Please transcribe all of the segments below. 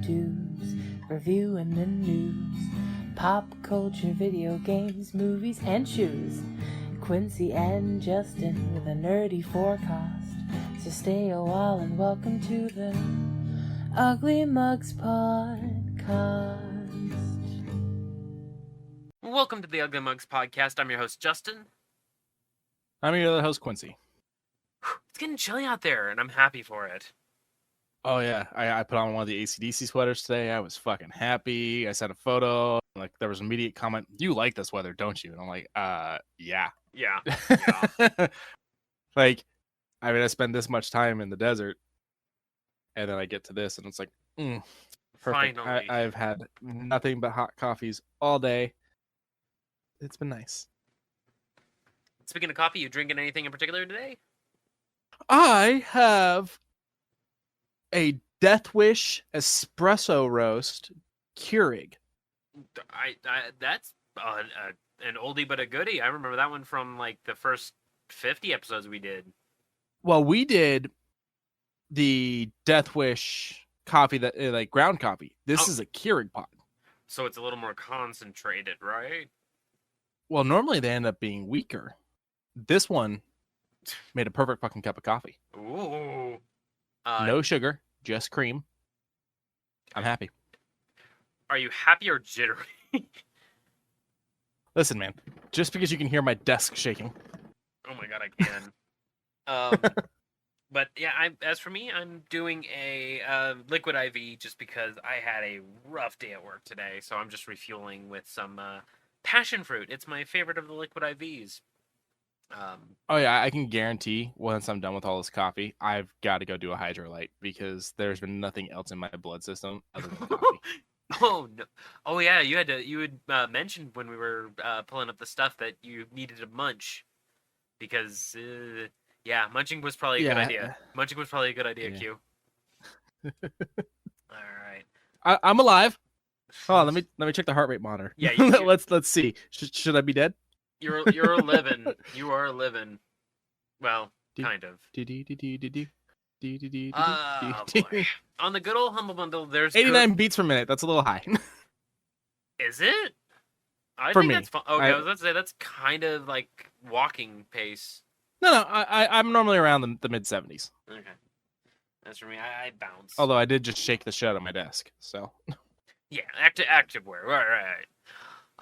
how-tos, reviewing the news, pop culture, video games, movies, and shoes. Quincy and Justin with a nerdy forecast. So stay a while and welcome to the Ugly Mugs Podcast. Welcome to the Ugly Mugs Podcast. I'm your host, Justin. I'm your other host, Quincy. It's getting chilly out there, and I'm happy for it. Oh, yeah. I put on one of the AC/DC sweaters today. I was fucking happy. I sent a photo. Like, there was an immediate comment, "You like this weather, don't you?" And I'm like, yeah. Yeah. Like, I mean, I spend this much time in the desert, and then I get to this, and it's like, perfect. Finally. I've had nothing but hot coffees all day. It's been nice. Speaking of coffee, you drinking anything in particular today? I have a Death Wish espresso roast Keurig. That's an oldie but a goodie. I remember that one from like the first 50 episodes we did. Well, we did the Death Wish coffee that like ground coffee. This is a Keurig pot. So it's a little more concentrated, right? Well, normally they end up being weaker. This one made a perfect fucking cup of coffee. Ooh. No sugar, just cream. I'm happy. Are you happy or jittery? Listen, man, just because you can hear my desk shaking. Oh my god, I can. But yeah, as for me, I'm doing a liquid IV just because I had a rough day at work today. So I'm just refueling with some passion fruit. It's my favorite of the liquid IVs. Oh yeah, I can guarantee once I'm done with all this coffee, I've got to go do a hydrolyte because there's been nothing else in my blood system other than coffee. Oh no! Oh yeah, you had mentioned when we were pulling up the stuff that you needed to munch because yeah, munching was probably a good idea. Munching was probably a good idea, Q. All right. I'm alive. Hold on, let me check the heart rate monitor. Yeah, let's see. Should I be dead? You're living. You are living. Well, kind of. Boy. On the good old Humble Bundle, there's 89 beats per minute. That's a little high. Is it? I For think me. that's fun. Okay, I was about to say that's kind of like walking pace. No, I'm normally around the mid 70s. Okay, that's for me. I bounce. Although I did just shake the shit out of my desk, so. Yeah, active wear. Right.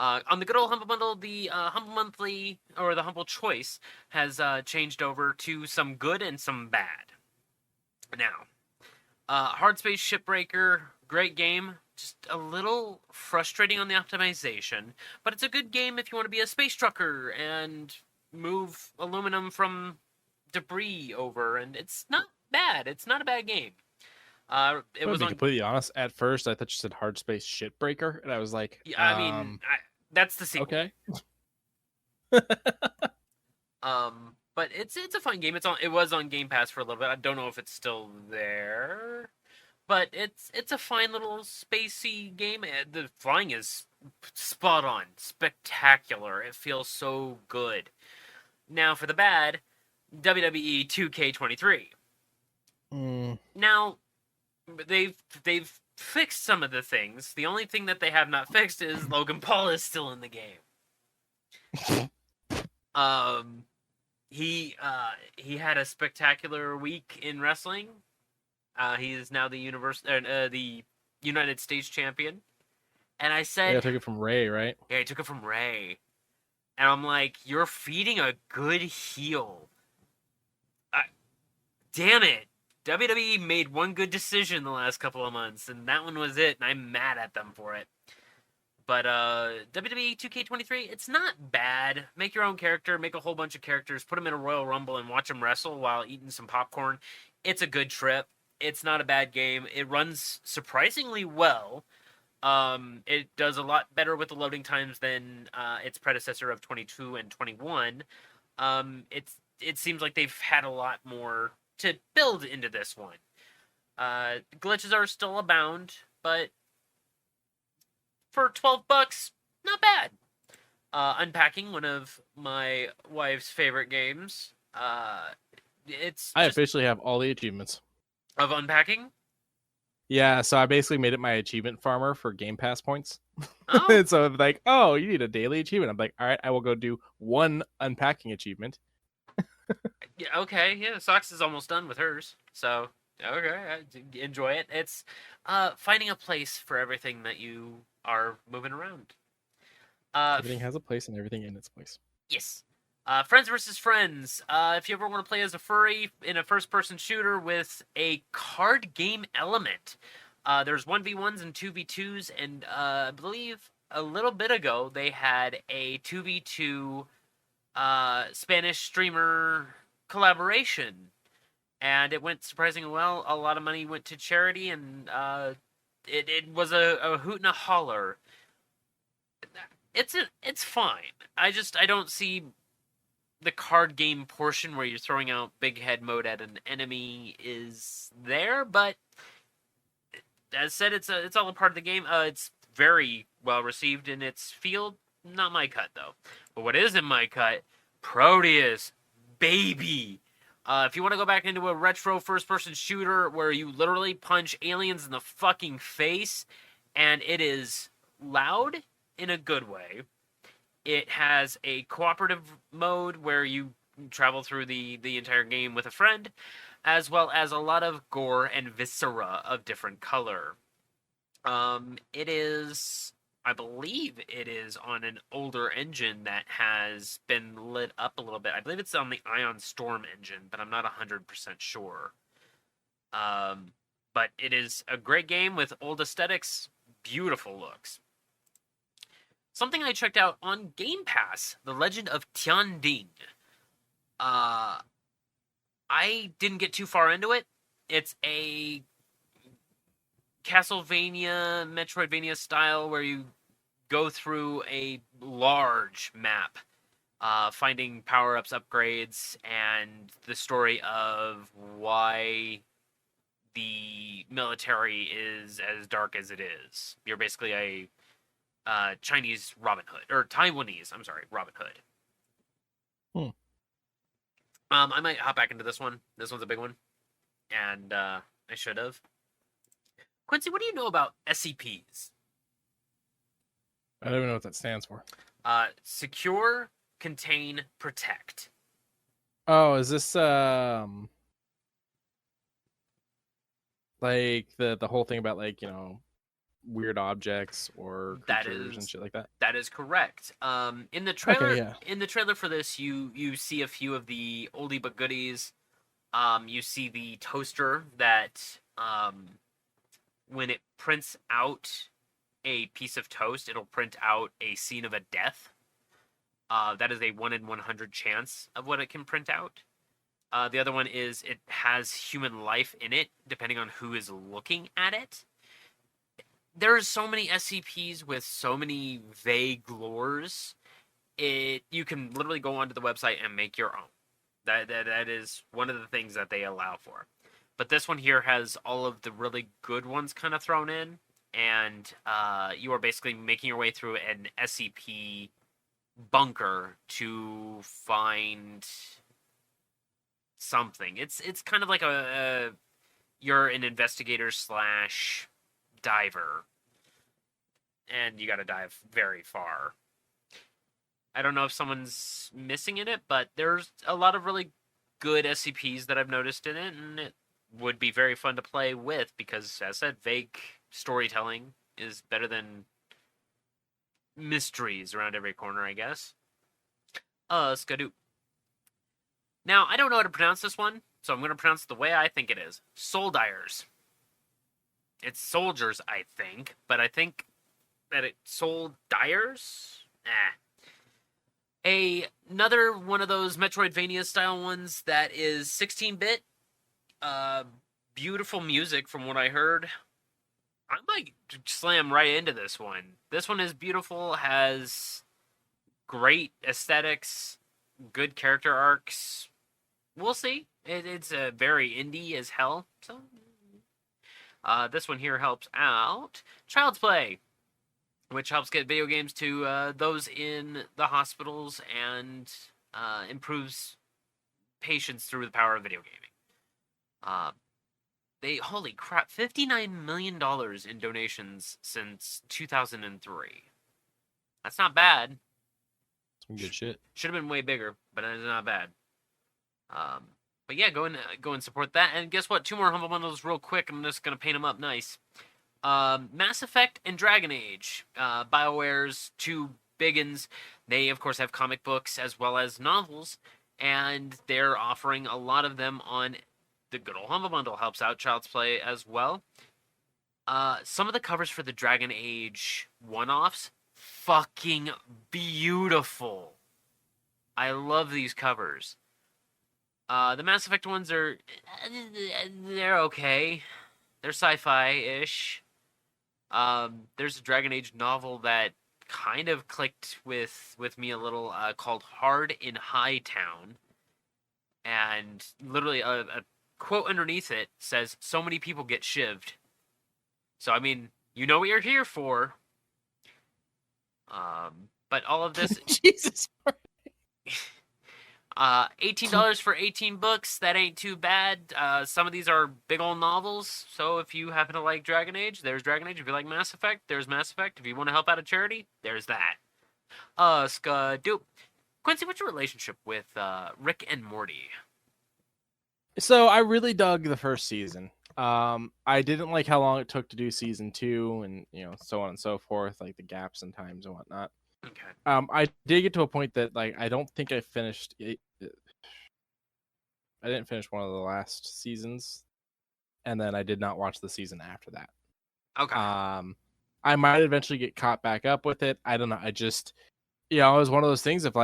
On the good old Humble Bundle, the Humble Monthly or the Humble Choice has changed over to some good and some bad. Now, Hard Space Shipbreaker, great game. Just a little frustrating on the optimization, but it's a good game if you want to be a space trucker and move aluminum from debris over, and it's not bad. It's not a bad game. To be completely honest, at first I thought you said Hard Space Shitbreaker, and I was like, I mean, that's the sequel. Okay. But it's a fun game. It was on Game Pass for a little bit. I don't know if it's still there, but it's a fine little spacey game. The flying is spot on, spectacular. It feels so good. Now for the bad, WWE 2K23. Now they've fixed some of the things. The only thing that they have not fixed is Logan Paul is still in the game. He had a spectacular week in wrestling. He is now the United States champion. And I said, I took it from Ray, right? Yeah, he took it from Ray. And I'm like, you're feeding a good heel. Damn it. WWE made one good decision the last couple of months, and that one was it, and I'm mad at them for it. But WWE 2K23, it's not bad. Make your own character, make a whole bunch of characters, put them in a Royal Rumble, and watch them wrestle while eating some popcorn. It's a good trip. It's not a bad game. It runs surprisingly well. It does a lot better with the loading times than its predecessor of 22 and 21. It seems like they've had a lot more to build into this one. Glitches are still abound, but for $12, not bad. Unpacking, one of my wife's favorite games. I officially have all the achievements of Unpacking. Yeah, so I basically made it my achievement farmer for Game Pass points. Oh, And so it's like, oh, you need a daily achievement. I'm like, all right, I will go do one unpacking achievement. yeah, okay, yeah. Socks is almost done with hers, so okay, enjoy it. It's finding a place for everything that you are moving around. Everything has a place and everything in its place. Yes. Friends versus Friends. If you ever want to play as a furry in a first-person shooter with a card game element, there's 1v1s and 2v2s, and I believe a little bit ago they had a 2v2 Spanish streamer collaboration, and it went surprisingly well. A lot of money went to charity, and it was a hoot and a holler. It's fine. I don't see the card game portion where you're throwing out big head mode at an enemy is there, but as said, it's all a part of the game. It's very well received in its field. Not my cut though. But what is in my cut? Proteus, baby. If you want to go back into a retro first-person shooter where you literally punch aliens in the fucking face, and it is loud in a good way. It has a cooperative mode where you travel through the entire game with a friend, as well as a lot of gore and viscera of different color. It is, I believe, it is on an older engine that has been lit up a little bit. I believe it's on the Ion Storm engine, but I'm not 100% sure. But it is a great game with old aesthetics, beautiful looks. Something I checked out on Game Pass, The Legend of Tian Ding. I didn't get too far into it. It's a Castlevania, Metroidvania style where you go through a large map, finding power-ups, upgrades, and the story of why the military is as dark as it is. You're basically a Chinese Robin Hood, or Taiwanese, I'm sorry, Robin Hood. I might hop back into this one. This one's a big one, and I should have. Quincy, what do you know about SCPs? I don't even know what that stands for. Secure, Contain, Protect. Oh, is this like the whole thing about, like, weird objects or creatures and shit like that? That is correct. In the trailer, Okay, yeah. in the trailer for this, you see a few of the oldie but goodies. You see the toaster that when it prints out a piece of toast, it'll print out a scene of a death. That is a 1 in 100 chance of what it can print out. The other one is it has human life in it, depending on who is looking at it. There's so many SCPs with so many vague lores. You can literally go onto the website and make your own. That is one of the things that they allow for. But this one here has all of the really good ones kind of thrown in, and you are basically making your way through an SCP bunker to find something. It's kind of like you're an investigator slash diver, and you got to dive very far. I don't know if someone's missing in it, but there's a lot of really good SCPs that I've noticed in it, and it would be very fun to play with because, as I said, vague storytelling is better than mysteries around every corner, I guess. Skadoo. Now, I don't know how to pronounce this one, so I'm going to pronounce it the way I think it is. Soldiers. It's soldiers, I think, but I think that it's Soldiers? Another one of those Metroidvania style ones that is 16-bit. Beautiful music from what I heard. I might slam right into this one. This one is beautiful, has great aesthetics, good character arcs. We'll see. It's very indie as hell. So, this one here helps out Child's Play, which helps get video games to those in the hospitals and improves patients through the power of video gaming. holy crap, $59 million in donations since 2003. That's not bad. Some good shit. Should have been way bigger, but it's not bad. But yeah, go and support that. And guess what? 2 more Humble Bundles real quick. I'm just going to paint them up nice. Mass Effect and Dragon Age. BioWare's 2 biggins. They, of course, have comic books as well as novels. And they're offering a lot of them on the good old Humble Bundle. Helps out Child's Play as well. Some of the covers for the Dragon Age one-offs, fucking beautiful. I love these covers. The Mass Effect ones they're okay. They're sci-fi-ish. There's a Dragon Age novel that kind of clicked with me a little, called Hard in Hightown. And literally a quote underneath it says, "So many people get shivved." So, I mean, you know what you're here for. But all of this... Jesus. $18 for 18 books. That ain't too bad. Some of these are big old novels. So if you happen to like Dragon Age, there's Dragon Age. If you like Mass Effect, there's Mass Effect. If you want to help out a charity, there's that. Skadoop. Quincy, what's your relationship with Rick and Morty? So I really dug the first season. I didn't like how long it took to do season 2, and so on and so forth, like the gaps in times and whatnot. Okay. I did get to a point that I don't think I finished it. I didn't finish one of the last seasons, and then I did not watch the season after that. Okay. I might eventually get caught back up with it. I don't know. I just, it was one of those things of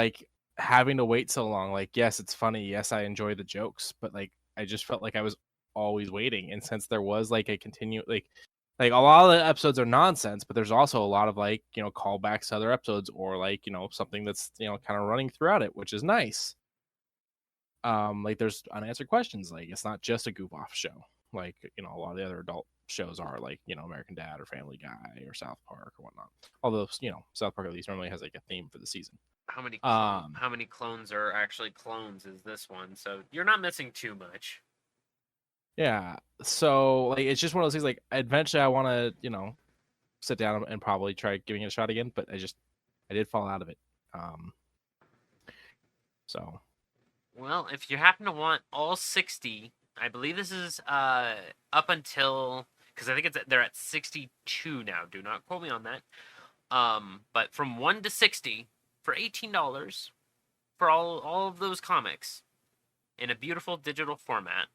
having to wait so long. Yes, it's funny. Yes, I enjoy the jokes, but I just felt like I was always waiting. And since there was a a lot of the episodes are nonsense, but there's also a lot of callbacks to other episodes, or something that's kind of running throughout it, which is nice. There's unanswered questions. It's not just a goof off show. A lot of the other adult shows are American Dad or Family Guy or South Park or whatnot. Although South Park at least normally has a theme for the season. How many clones are actually clones is this one? So you're not missing too much. Yeah, so it's just one of those things. Eventually, I want to sit down and probably try giving it a shot again, but I did fall out of it. So, well, if you happen to want all 60, I believe this is up until, because I think they're at 62 now. Do not quote me on that. But from 1 to 60 for $18 for all of those comics in a beautiful digital format.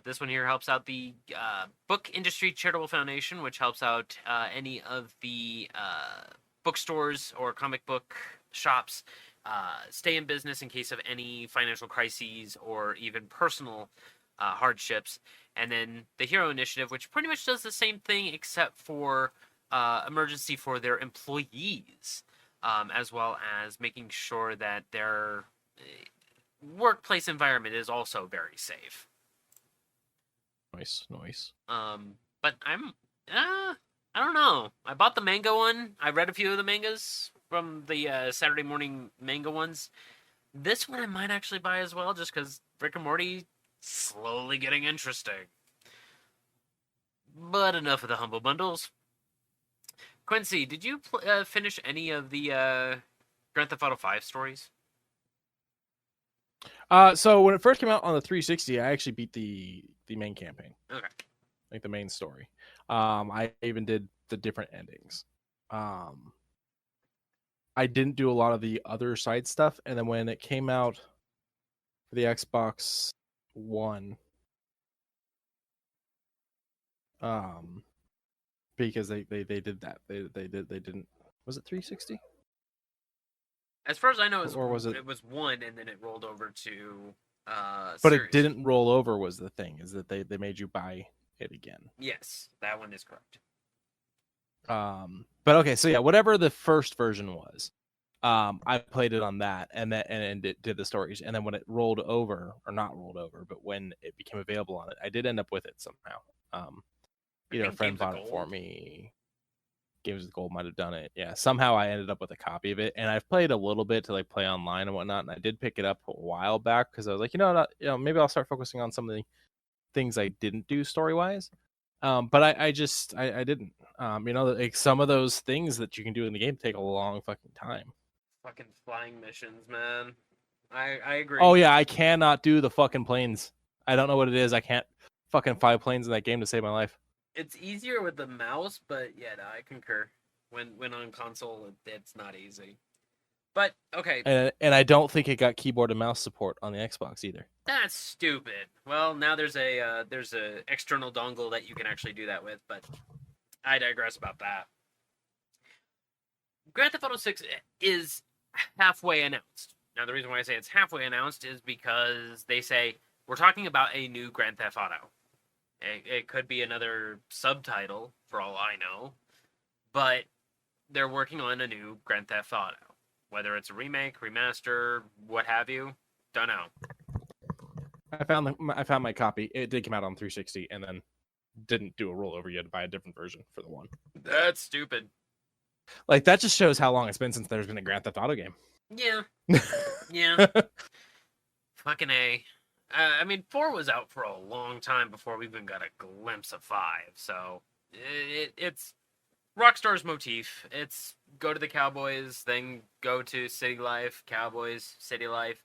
This one here helps out the Book Industry Charitable Foundation, which helps out any of the bookstores or comic book shops stay in business in case of any financial crises or even personal hardships. And then the Hero Initiative, which pretty much does the same thing except for emergency for their employees, as well as making sure that their workplace environment is also very safe. Nice. But I don't know. I bought the manga one. I read a few of the mangas from the Saturday morning manga ones. This one I might actually buy as well, just because Rick and Morty slowly getting interesting. But enough of the Humble Bundles. Quincy, did you finish any of the Grand Theft Auto 5 stories? So when it first came out on the 360, I actually beat the main campaign. Okay. The main story. I even did the different endings. I didn't do a lot of the other side stuff, and then when it came out for the Xbox One, because they did that. They didn't. Was it 360? As far as I know, or was it? It was 1, and then it rolled over to. But series. It didn't roll over. Was the thing is that they made you buy it again? Yes, that one is correct. But okay, so yeah, whatever the first version was, I played it on that, and it did the stories, and then when it rolled over, or not rolled over, but when it became available on it, I did end up with it somehow. Either a friend bought it for me. Games with Gold might have done it. Yeah, somehow I ended up with a copy of it, and I've played a little bit to play online and whatnot. And I did pick it up a while back because I was like, maybe I'll start focusing on some of things I didn't do story wise. But I didn't. Like some of those things that you can do in the game take a long fucking time. Fucking flying missions, man. I agree. Oh yeah, I cannot do the fucking planes. I don't know what it is. I can't fucking fly planes in that game to save my life. It's easier with the mouse, but yeah, no, I concur. When on console, it's not easy. But okay, And I don't think it got keyboard and mouse support on the Xbox either. that's stupid. Well, now there's a external dongle that you can actually do that with, but I digress about that. Grand Theft Auto 6 is halfway announced. Now, the reason why I say it's halfway announced is because they say we're talking about a new Grand Theft Auto. It could be another subtitle, for all I know, but they're working on a new Grand Theft Auto. Whether it's a remake, remaster, what have you, don't know. I found my copy. It did come out on 360, and then didn't do a rollover. You had to buy a different version for the one. That's stupid. Like that just shows how long it's been since there's been a Grand Theft Auto game. Yeah. Yeah. Fucking A. I mean, 4 was out for a long time before we even got a glimpse of 5, so it's Rockstar's motif. It's go to the Cowboys, then go to City Life, Cowboys, City Life.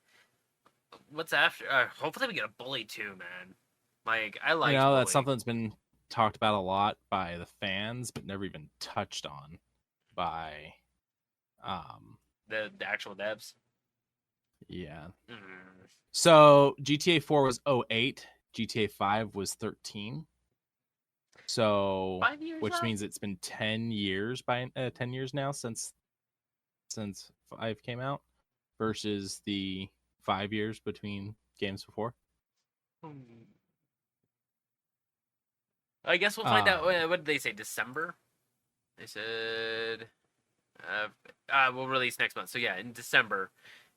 What's after? Hopefully we get a Bully too, man. Like, I like Bully. That's something that's been talked about a lot by the fans, but never even touched on by the actual devs. Yeah. Mm. So GTA 4 was 08, GTA 5 was 13. So 5 years which up? means it's been 10 years 10 years now since 5 came out versus the 5 years between games before. I guess we'll find out. What did they say? December? They said we'll release next month. So yeah, in December.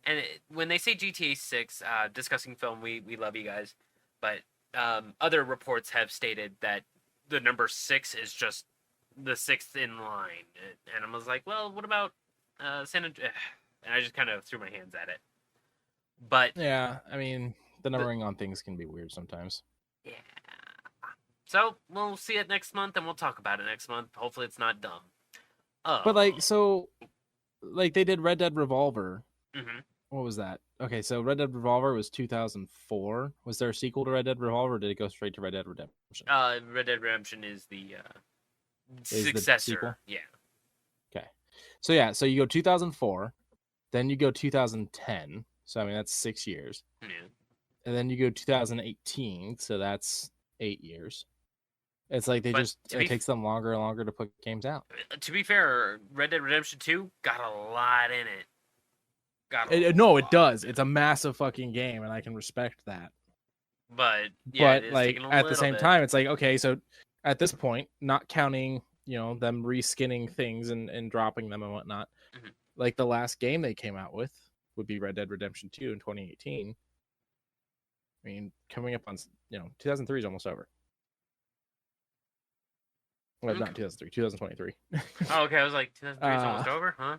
And when they say GTA 6, discussing film, we love you guys. But other reports have stated that the number 6 is just the 6th in line. And I was like, well, what about San Andreas? And I just kind of threw my hands at it. But yeah, I mean, the numbering on things can be weird sometimes. Yeah. So we'll see it next month, and we'll talk about it next month. Hopefully, it's not dumb. But they did Red Dead Revolver. Mm-hmm. What was that? Okay, so Red Dead Revolver was 2004. Was there a sequel to Red Dead Revolver, or did it go straight to Red Dead Redemption? Red Dead Redemption is the Is successor. The sequel? Yeah. Okay. So you go 2004, then you go 2010. So I mean that's 6 years. Yeah. And then you go 2018, so that's 8 years. It's like it takes them longer and longer to put games out. To be fair, Red Dead Redemption 2 got a lot in it. It does. It's a massive fucking game, and I can respect that. But yeah, but like at the same time, it's like, okay, so at this point, not counting them reskinning things and dropping them and whatnot, mm-hmm. like the last game they came out with would be Red Dead Redemption 2 in 2018. I mean, coming up on 2003 is almost over. Well, okay. Not 2003, 2023. Oh, okay. I was like, 2003 is almost over, huh?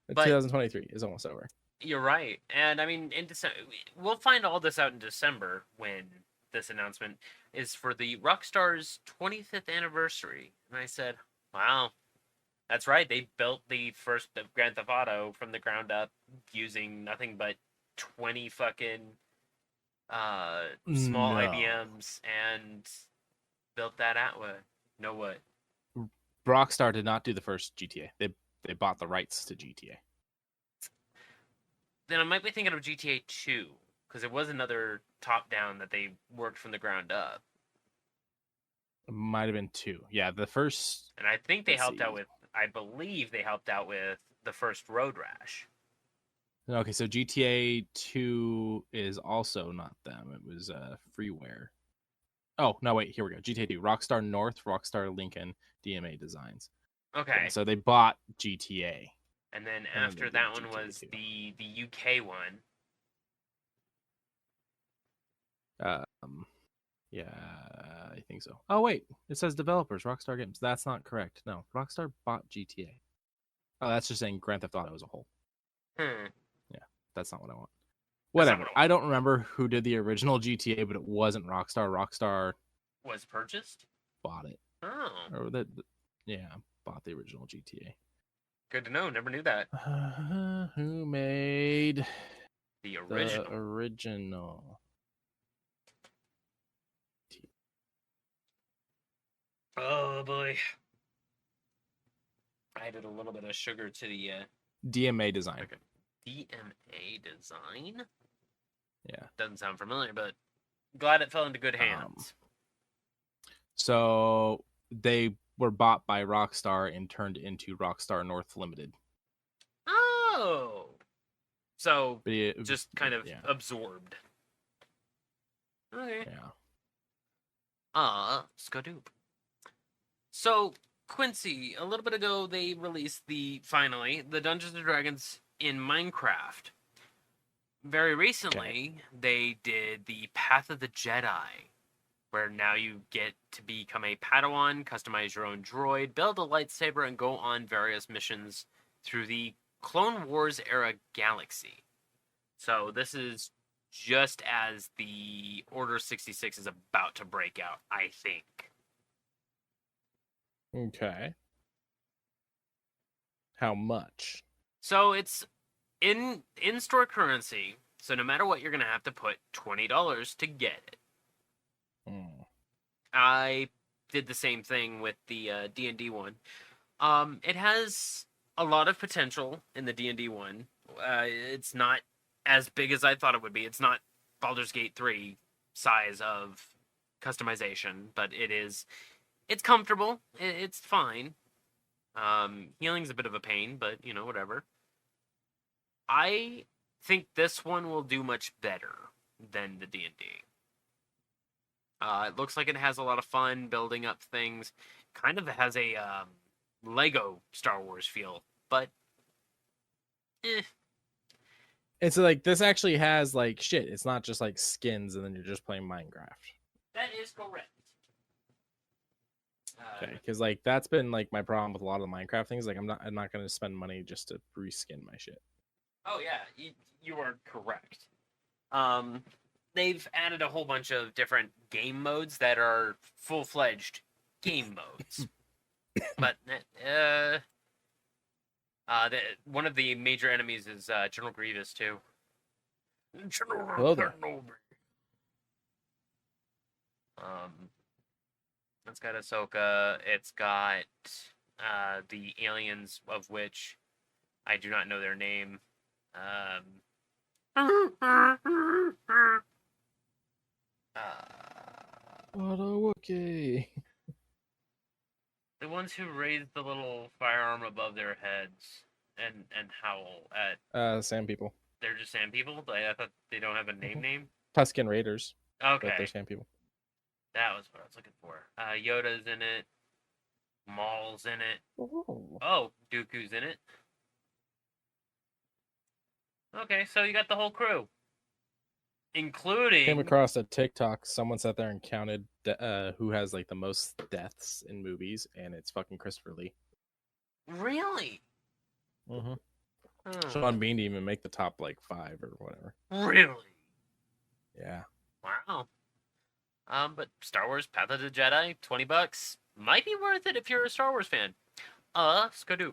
But 2023 is almost over. You're right. And I mean, in December, we'll find all this out in December when this announcement is for the Rockstar's 25th anniversary. And I said, wow, that's right. They built the first Grand Theft Auto from the ground up using nothing but 20 fucking small IBMs and built that out. No what? Rockstar did not do the first GTA. They bought the rights to GTA. Then I might be thinking of GTA 2, because it was another top-down that they worked from the ground up. It might have been 2. Yeah, the first... And I think I believe they helped out with the first Road Rash. Okay, so GTA 2 is also not them. It was Freeware. Oh, no, wait, here we go. GTA 2, Rockstar North, Rockstar Lincoln, DMA Designs. Okay. So they bought GTA. And then after that one was the UK one. Yeah, I think so. Oh, wait, it says developers, Rockstar Games. That's not correct. No, Rockstar bought GTA. Oh, that's just saying Grand Theft Auto as a whole. Yeah, that's not what I want. Whatever. what it I don't remember who did the original GTA, but it wasn't Rockstar. Rockstar was purchased. bought it. Oh, Or yeah, bought the original GTA. good to know. Never knew that. Who made The original. the original? Oh boy. I added a little bit of sugar to the DMA Design. okay. DMA Design. Yeah. Doesn't sound familiar, but glad it fell into good hands. So they were bought by Rockstar and turned into Rockstar North Limited. Oh. So But just kind of yeah. absorbed. Okay. Yeah. Skadoop. So, Quincy, a little bit ago, they released the Dungeons and Dragons in Minecraft. Very recently, they did the Path of the Jedi, where now you get to become a Padawan, customize your own droid, build a lightsaber, and go on various missions through the Clone Wars era galaxy. So this is just as the Order 66 is about to break out, I think. Okay. How much? So it's in-store currency, so no matter what, you're going to have to put $20 to get it. I did the same thing with the D&D one. It has a lot of potential in the D&D one. It's not as big as I thought it would be. It's not Baldur's Gate 3 size of customization, but it's comfortable. It's fine. Healing's a bit of a pain, but, whatever. I think this one will do much better than the D&D. It looks like it has a lot of fun building up things. Kind of has a Lego Star Wars feel, but And so like this actually has like shit. It's not just like skins and then you're just playing Minecraft. That is correct. Okay, because like that's been like my problem with a lot of the Minecraft things. Like I'm not gonna spend money just to reskin my shit. Oh yeah, you are correct. They've added a whole bunch of different game modes that are full-fledged game modes. But one of the major enemies is General Grievous too. Hello there. It's got Ahsoka. It's got the aliens, of which I do not know their name. What a Wookiee. The ones who raise the little firearm above their heads and howl at. Sand people. They're just sand people. I thought they don't have a name. Tusken Raiders. Okay, But they're sand people. that was what I was looking for. Yoda's in it. Maul's in it. Oh, Dooku's in it. Okay, so you got the whole crew, including. Came across a TikTok. Someone sat there and counted who has like the most deaths in movies, and it's fucking Christopher Lee. Really? Mm-hmm. Sean Bean didn't even make the top like 5 or whatever. Really? Yeah. Wow. But Star Wars Path of the Jedi, $20 might be worth it if you're a Star Wars fan. Skadoo.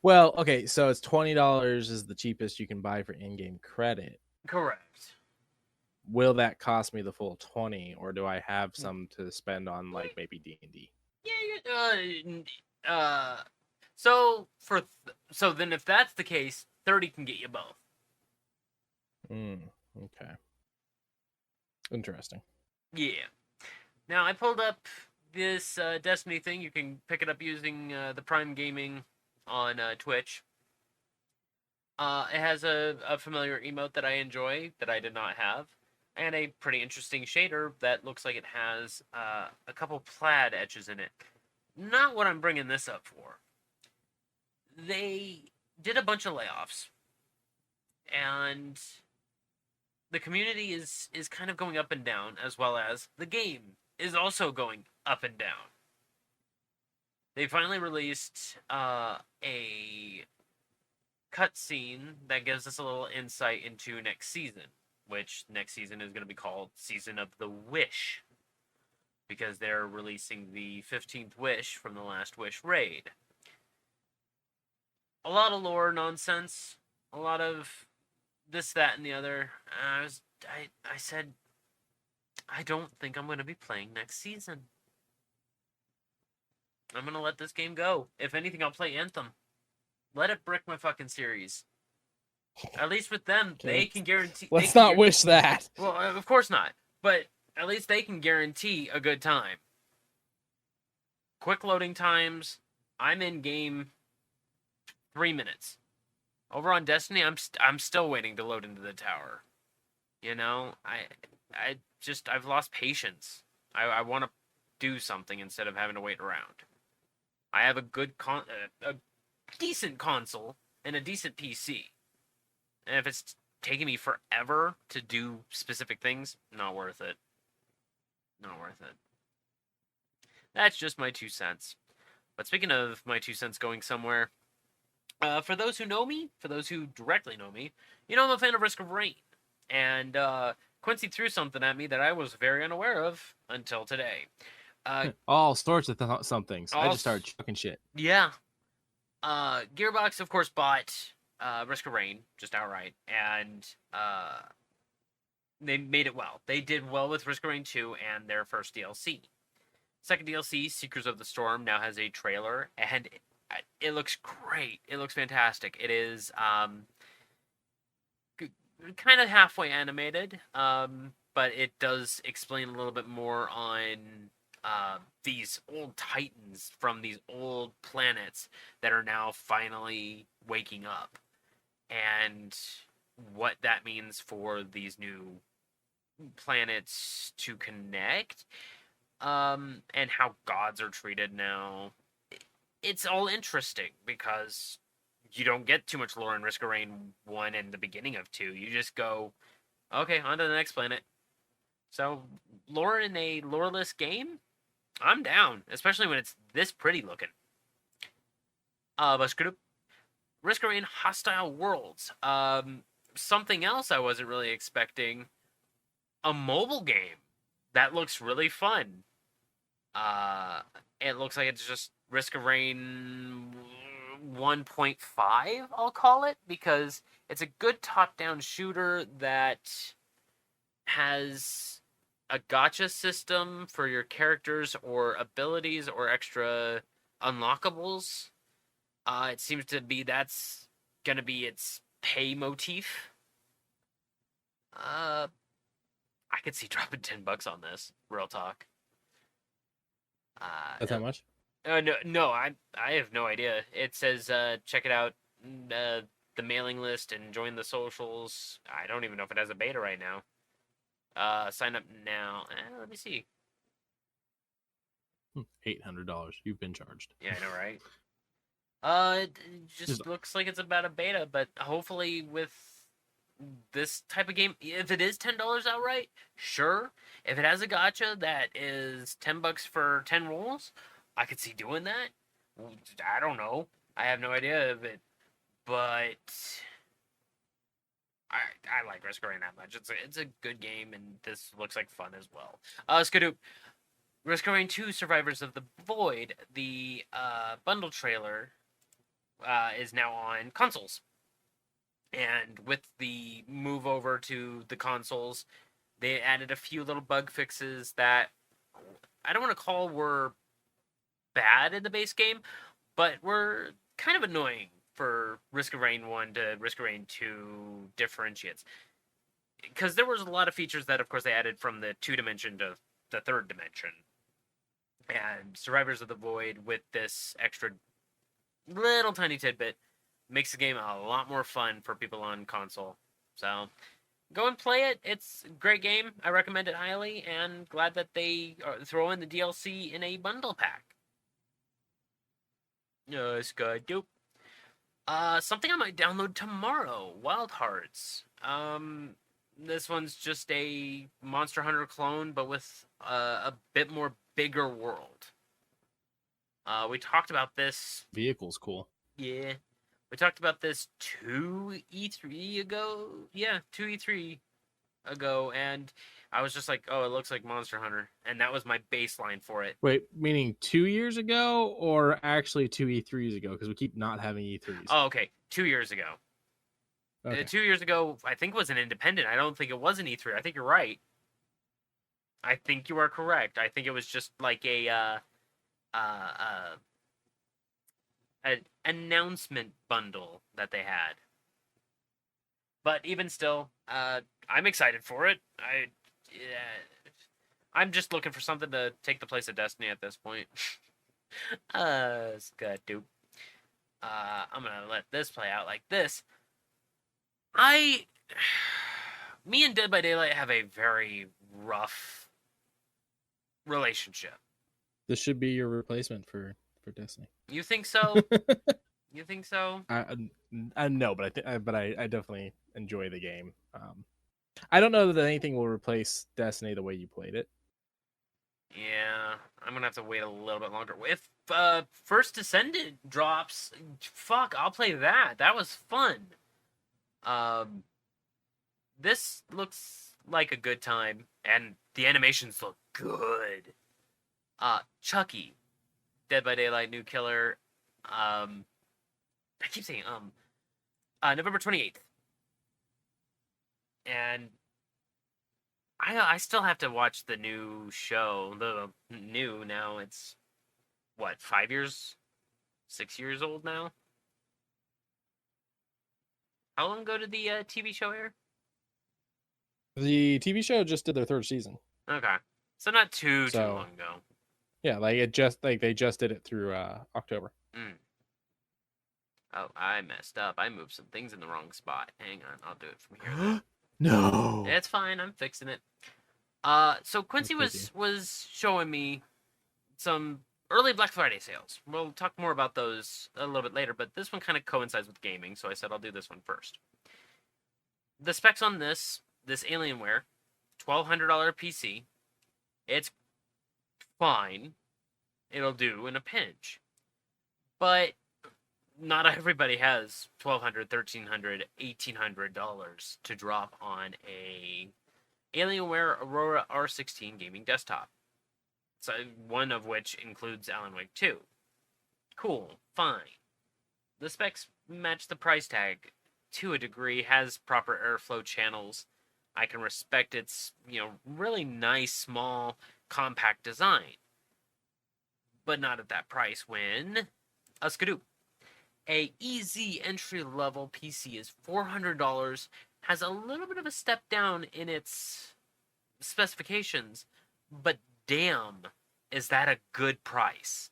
Well, okay, so it's $20 is the cheapest you can buy for in-game credit. Correct. Will that cost me the full 20, or do I have some to spend on like maybe D&D? Yeah. So then if that's the case, 30 can get you both. Okay. Interesting. Yeah. Now I pulled up this Destiny thing. You can pick it up using the Prime Gaming on Twitch. It has a familiar emote that I enjoy that I did not have, and a pretty interesting shader that looks like it has a couple plaid etches in it. Not what I'm bringing this up for. They did a bunch of layoffs, and the community is kind of going up and down, as well as the game is also going up and down. They finally released a cutscene that gives us a little insight into next season, which next season is going to be called Season of the Wish, because they're releasing the 15th Wish from the Last Wish raid. A lot of lore nonsense, a lot of this, that, and the other. I said, I don't think I'm going to be playing next season. I'm going to let this game go. If anything, I'll play Anthem. Let it brick my fucking series. At least with them, Okay. they can guarantee... Let's not wish that. Well, of course not. But at least they can guarantee a good time. Quick loading times. I'm in game 3 minutes. Over on Destiny, I'm still waiting to load into the tower. You know, I've lost patience. I want to do something instead of having to wait around. I have a decent console and a decent PC. And if it's taking me forever to do specific things, not worth it. Not worth it. That's just my 2 cents. But speaking of my 2 cents going somewhere, for those who know me, for those who directly know me, you know I'm a fan of Risk of Rain. And Quincy threw something at me that I was very unaware of until today. All sorts of somethings. I just started chucking shit. Yeah. Gearbox, of course, bought Risk of Rain just outright, and they made it well. They did well with Risk of Rain 2 and their first DLC. Second DLC, Seekers of the Storm, now has a trailer, and it looks great. It looks fantastic. It is kind of halfway animated, but it does explain a little bit more on these old titans from these old planets that are now finally waking up, and what that means for these new planets to connect, and how gods are treated now. It's all interesting because you don't get too much lore in Risk of Rain 1 and the beginning of 2. You just go, okay, on to the next planet. So, lore in a loreless game? I'm down, especially when it's this pretty looking. Risk of Rain Hostile Worlds. Something else I wasn't really expecting. A mobile game that looks really fun. It looks like it's just Risk of Rain 1.5, I'll call it, because it's a good top-down shooter that has a gacha system for your characters or abilities or extra unlockables. It seems to be that's gonna be its pay motif. I could see dropping $10 on this. Real talk. That's how much? No, I have no idea. It says check it out, the mailing list and join the socials. I don't even know if it has a beta right now. Sign up now. Let me see. $800. You've been charged. Yeah, I know, right? It just looks like it's about a beta, but hopefully with this type of game, if it is $10 outright, sure. If it has a gacha that is $10 for 10 rolls, I could see doing that. I don't know. I have no idea of it, but I like Risk of Rain that much. It's a good game, and this looks like fun as well. Skadoop. Risk of Rain 2 Survivors of the Void, the bundle trailer is now on consoles. And with the move over to the consoles, they added a few little bug fixes that I don't want to call were bad in the base game, but were kind of annoying for Risk of Rain 1 to Risk of Rain 2 differentiates. Because there was a lot of features that, of course, they added from the 2-dimension to the 3rd dimension. And Survivors of the Void, with this extra little tiny tidbit, makes the game a lot more fun for people on console. So, go and play it. It's a great game. I recommend it highly, and glad that they throw in the DLC in a bundle pack. It's good. Dope. Something I might download tomorrow. Wild Hearts. This one's just a Monster Hunter clone, but with a bit more bigger world. We talked about this. Vehicle's cool. Yeah. We talked about this 2 E3 ago. Yeah, 2 E3 ago, and I was just like, oh, it looks like Monster Hunter, and that was my baseline for it. Wait, meaning 2 years ago or actually two E3s ago? Because we keep not having E3s. Oh, okay, 2 years ago. Okay. 2 years ago, I think it was an independent. I don't think it was an E3. I think you're right. I think you are correct. I think it was just like an announcement bundle that they had. But even still, I'm excited for it. I'm just looking for something to take the place of Destiny at this point. It's good, dude. I'm gonna let this play out like this. Me and Dead by Daylight have a very rough relationship. This should be your replacement for Destiny. You think so? You think so? I know, but I definitely enjoy the game. I don't know that anything will replace Destiny the way you played it. Yeah, I'm gonna have to wait a little bit longer. If First Descendant drops, fuck, I'll play that. That was fun. This looks like a good time, and the animations look good. Chucky, Dead by Daylight, new killer. I keep saying November 28th, and I still have to watch the new show. The new now, it's what, 5 years, 6 years old now. How long ago did the TV show air? The TV show just did their third season. Okay, so not too long ago. Yeah, they just did it through October. Oh, I messed up. I moved some things in the wrong spot. Hang on, I'll do it from here. No, It's fine. I'm fixing it. So Quincy was showing me some early Black Friday sales. We'll talk more about those a little bit later, but this one kind of coincides with gaming, so I said I'll do this one first. The specs on this Alienware, $1,200 PC. It's fine. It'll do in a pinch. But not everybody has $1,200, $1,300, $1,800 to drop on a Alienware Aurora R16 gaming desktop. So one of which includes Alan Wake 2. Cool, fine. The specs match the price tag to a degree, has proper airflow channels. I can respect its, really nice, small, compact design. But not at that price when a Skidoo. A easy entry-level PC is $400, has a little bit of a step down in its specifications, but damn, is that a good price.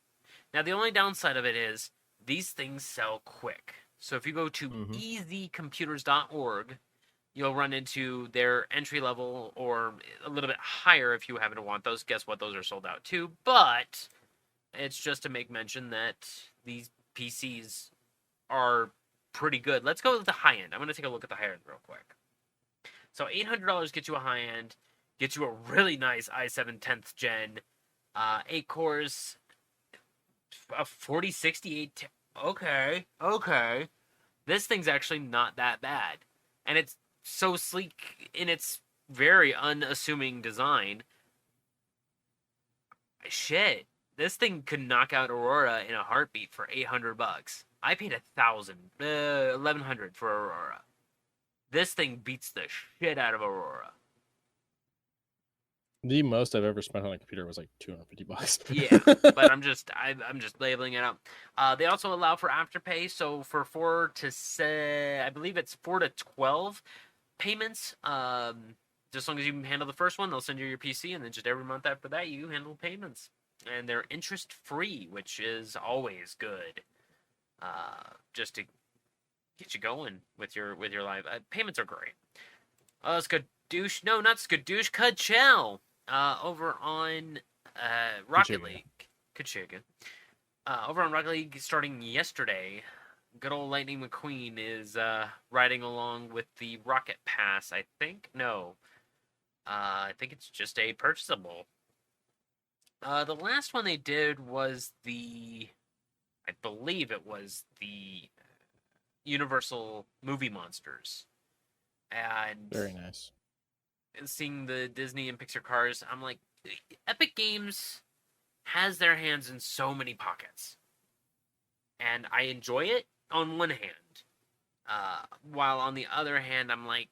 Now, the only downside of it is these things sell quick. So if you go to easycomputers.org, you'll run into their entry-level or a little bit higher if you happen to want those. Guess what? Those are sold out too, but it's just to make mention that these PCs are pretty good. Let's go with the high end. I'm going to take a look at the high end real quick. So $800 gets you a high end, gets you a really nice i7 10th gen, 8 cores, a 4068. Okay. This thing's actually not that bad. And it's so sleek in its very unassuming design. Shit. This thing could knock out Aurora in a heartbeat for $800. I paid $1,100 for Aurora. This thing beats the shit out of Aurora. The most I've ever spent on a computer was like $250. Yeah, but I'm just labeling it out. They also allow for Afterpay, so for 4 to 12 payments, just as long as you handle the first one, they'll send you your PC, and then just every month after that, you handle payments. And they're interest-free, which is always good. Just to get you going with your life. Payments are great. Skadoosh, no, not Skadoosh, Kachel, over on Rocket League. Kachiga. Over on Rocket League starting yesterday, good old Lightning McQueen is riding along with the Rocket Pass, I think. No. I think it's just a purchasable. The last one they did was I believe it was the Universal movie monsters, and Very nice. seeing the Disney and Pixar cars, I'm like, Epic Games has their hands in so many pockets, and I enjoy it on one hand, while on the other hand, I'm like,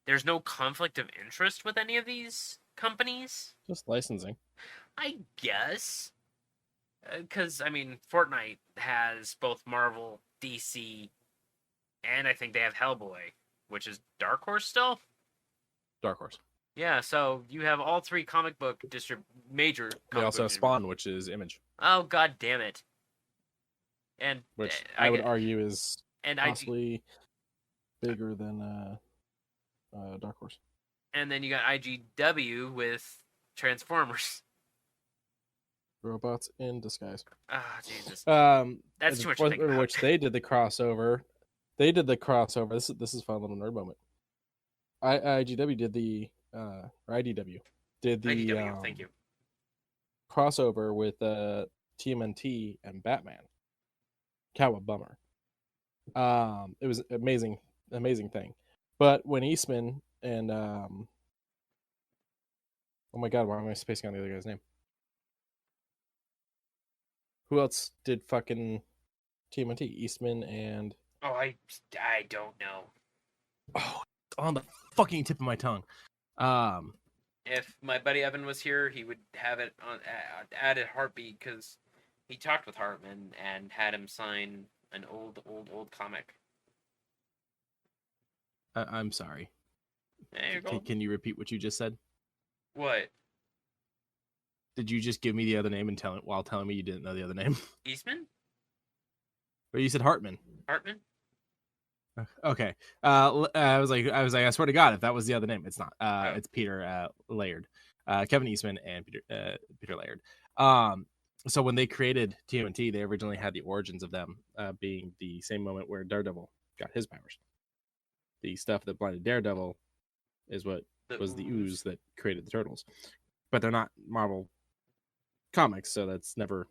there's no conflict of interest with any of these companies. Just licensing. I guess. Because, I mean, Fortnite has both Marvel, DC, and I think they have Hellboy, which is Dark Horse still? Dark Horse. Yeah, so you have all three major They comic also book have Spawn, which is Image, Oh, god damn it. And which I would argue is and possibly bigger than Dark Horse. and then you got IGW with Transformers. Robots in disguise. Ah, Jesus. Um, That's too much to for think about. which they did the crossover. They did the crossover. This is a fun little nerd moment. IGW did the or IDW did the IDW, thank you. crossover with TMNT and Batman. Kind bummer. It was amazing thing. But when Eastman and oh my god, why am I spacing on the other guy's name? Who else did fucking TMNT? Eastman and Oh, I don't know. oh, it's on the fucking tip of my tongue. If my buddy Evan was here, he would have it on added heartbeat because he talked with Hartman and had him sign an old comic. I'm sorry. There you go. Can you repeat what you just said? What? Did you just give me the other name and while telling me you didn't know the other name? Eastman? But you said Hartman. Hartman? Okay. I was like, I swear to God, if that was the other name, it's not. It's Peter Laird, Kevin Eastman, and Peter Laird. So when they created TMNT, they originally had the origins of them being the same moment where Daredevil got his powers. The stuff that blinded Daredevil is what was the ooze that created the Turtles, but they're not Marvel comics, so that's never.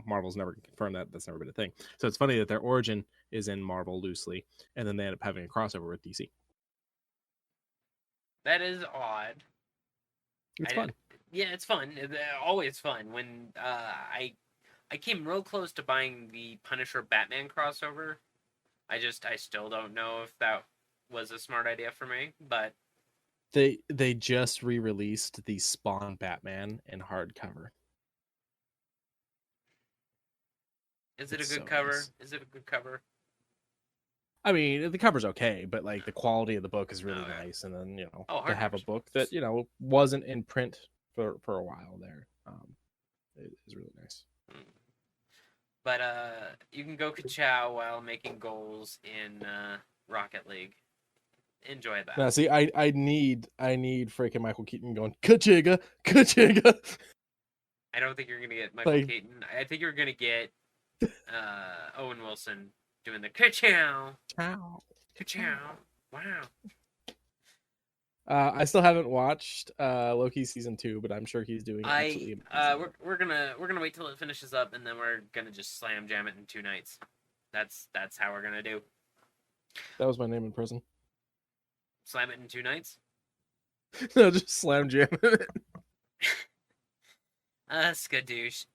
Marvel's never confirmed that. That's never been a thing. So it's funny that their origin is in Marvel loosely, and then they end up having a crossover with DC. That is odd. It's fun. Yeah, it's fun. Always fun. When I came real close to buying the Punisher Batman crossover. I still don't know if that was a smart idea for me, but they just re-released the Spawn Batman in hardcover. Is it a good cover? Nice. Is it a good cover? I mean, the cover's okay, but like the quality of the book is really nice. And then to have a book that wasn't in print for a while there, it is really nice. But you can go ka-chow while making goals in Rocket League. Enjoy that. Now, see, I need freaking Michael Keaton going ka-chiga. I don't think you're gonna get Michael Keaton. I think you're gonna get Owen Wilson doing the ka-chow. Ka-chow. Wow. I still haven't watched Loki season 2, but I'm sure he's doing absolutely amazing. We're gonna wait till it finishes up, and then we're gonna just slam jam it in 2 nights. That's how we're gonna do. That was my name in prison. Slam it in 2 nights? No, just slam jam it. Skadoosh.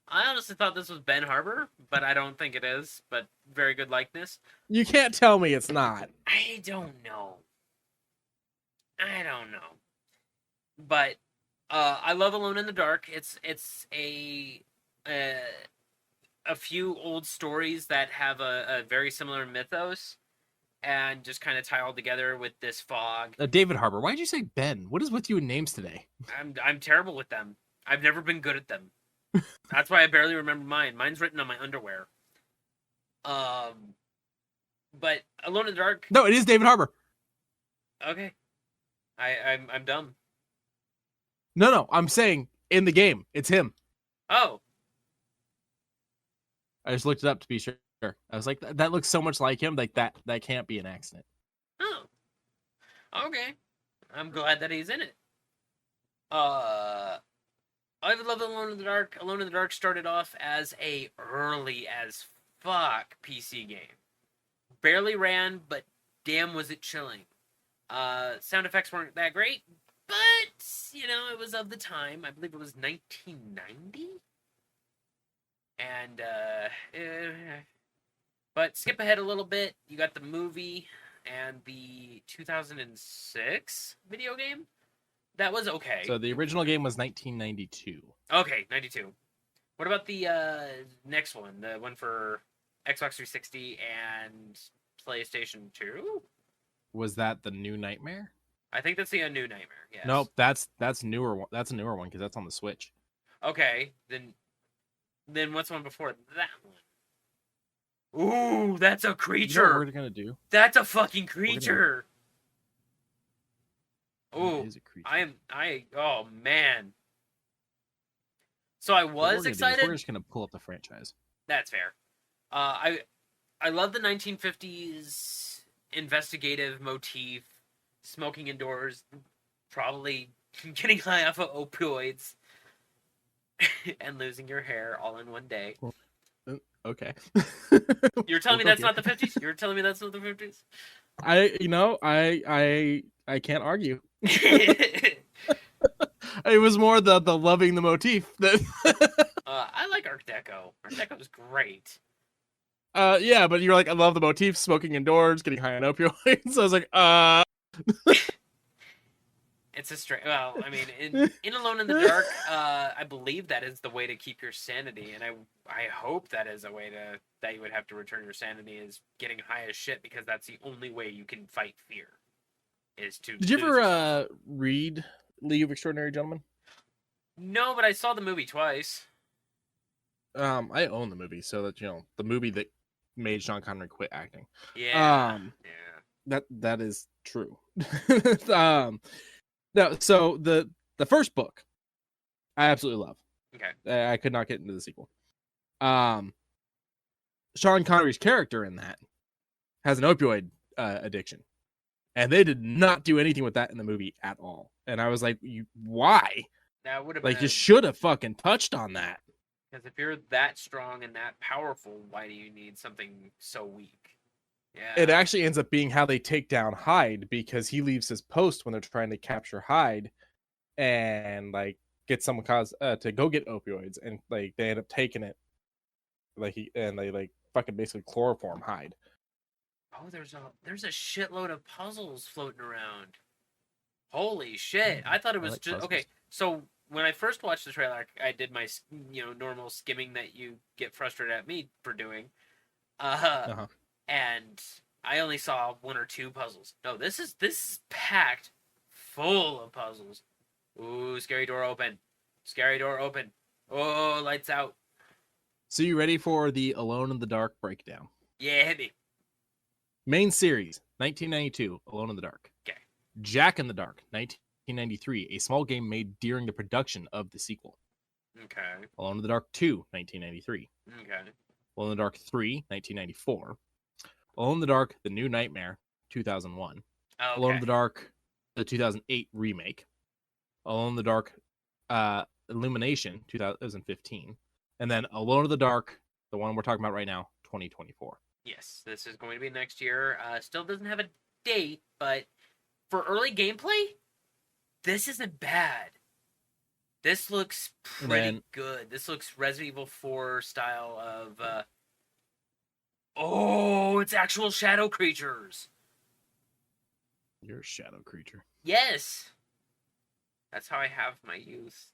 I honestly thought this was Ben Harbor, but I don't think it is. But very good likeness. You can't tell me it's not. I don't know. But I love Alone in the Dark. It's a few old stories that have a very similar mythos and just kind of tie all together with this fog. David Harbour. Why'd you say Ben? What is with you and names today? I'm terrible with them. I've never been good at them. That's why I barely remember mine. Mine's written on my underwear. But Alone in the Dark. No, it is David Harbour. Okay. I'm dumb. No, I'm saying in the game, it's him. Oh. I just looked it up to be sure. I was like, that looks so much like him. Like that can't be an accident. Oh. Okay. I'm glad that he's in it. I love Alone in the Dark. Alone in the Dark started off as a early as fuck PC game. Barely ran, but damn was it chilling. Sound effects weren't that great, but, it was of the time. I believe it was 1990? And, but skip ahead a little bit. You got the movie and the 2006 video game. That was okay. So the original game was 1992. Okay, 92. What about the next one? The one for Xbox 360 and PlayStation 2? Was that the New Nightmare? I think that's the New Nightmare, yes. Nope, that's newer one. That's a newer one because that's on the Switch. Okay, then what's the one before that one? Ooh, that's a creature. You know what we're gonna do? That's a fucking creature. Ooh, It is a creature. oh man. So I was excited. We're just gonna pull up the franchise. That's fair. I love the 1950s investigative motif, smoking indoors, probably getting high off of opioids, and losing your hair all in one day. Okay. You're telling me that's not the 50s? You're telling me that's not the 50s? I can't argue. It was more the loving the motif that I like Art Deco. Art Deco's great. yeah, but you're like, I love the motif, smoking indoors, getting high on opioids. So I was like, It's a straight. Well, I mean, in Alone in the Dark, I believe that is the way to keep your sanity, and I hope that is a way that you would have to return your sanity is getting high as shit, because that's the only way you can fight fear. Is to. Did you ever read League of Extraordinary Gentlemen? No, but I saw the movie twice. I own the movie, so that the movie that made Sean Connery quit acting. Yeah. Yeah. That is true. No, so the first book, I absolutely love. Okay. I could not get into the sequel. Sean Connery's character in that has an opioid addiction, and they did not do anything with that in the movie at all. And I was like, why? That would have Like, been you should have fucking touched on that. because if you're that strong and that powerful, why do you need something so weak? Yeah. It actually ends up being how they take down Hyde, because he leaves his post when they're trying to capture Hyde and like get someone to go get opioids, and like they end up taking it, they like fucking basically chloroform Hyde. Oh, there's a shitload of puzzles floating around. Holy shit! I thought it was like just puzzles. okay. So when I first watched the trailer, I did my normal skimming that you get frustrated at me for doing. And I only saw one or two puzzles. No, this is packed full of puzzles. Ooh, scary door open. Scary door open. Oh, lights out. So you ready for the Alone in the Dark breakdown? Yeah, hit me. Main series, 1992, Alone in the Dark. Okay. Jack in the Dark, 1993, a small game made during the production of the sequel. Okay. Alone in the Dark 2, 1993. Okay. Alone in the Dark 3, 1994. Alone in the Dark, The New Nightmare, 2001. Okay. Alone in the Dark, the 2008 remake. Alone in the Dark, Illumination, 2015. And then Alone in the Dark, the one we're talking about right now, 2024. Yes, this is going to be next year. Still doesn't have a date, but for early gameplay, this isn't bad. This looks pretty good. This looks Resident Evil 4 style of... Oh, it's actual shadow creatures. You're a shadow creature. Yes. That's how I have my youth.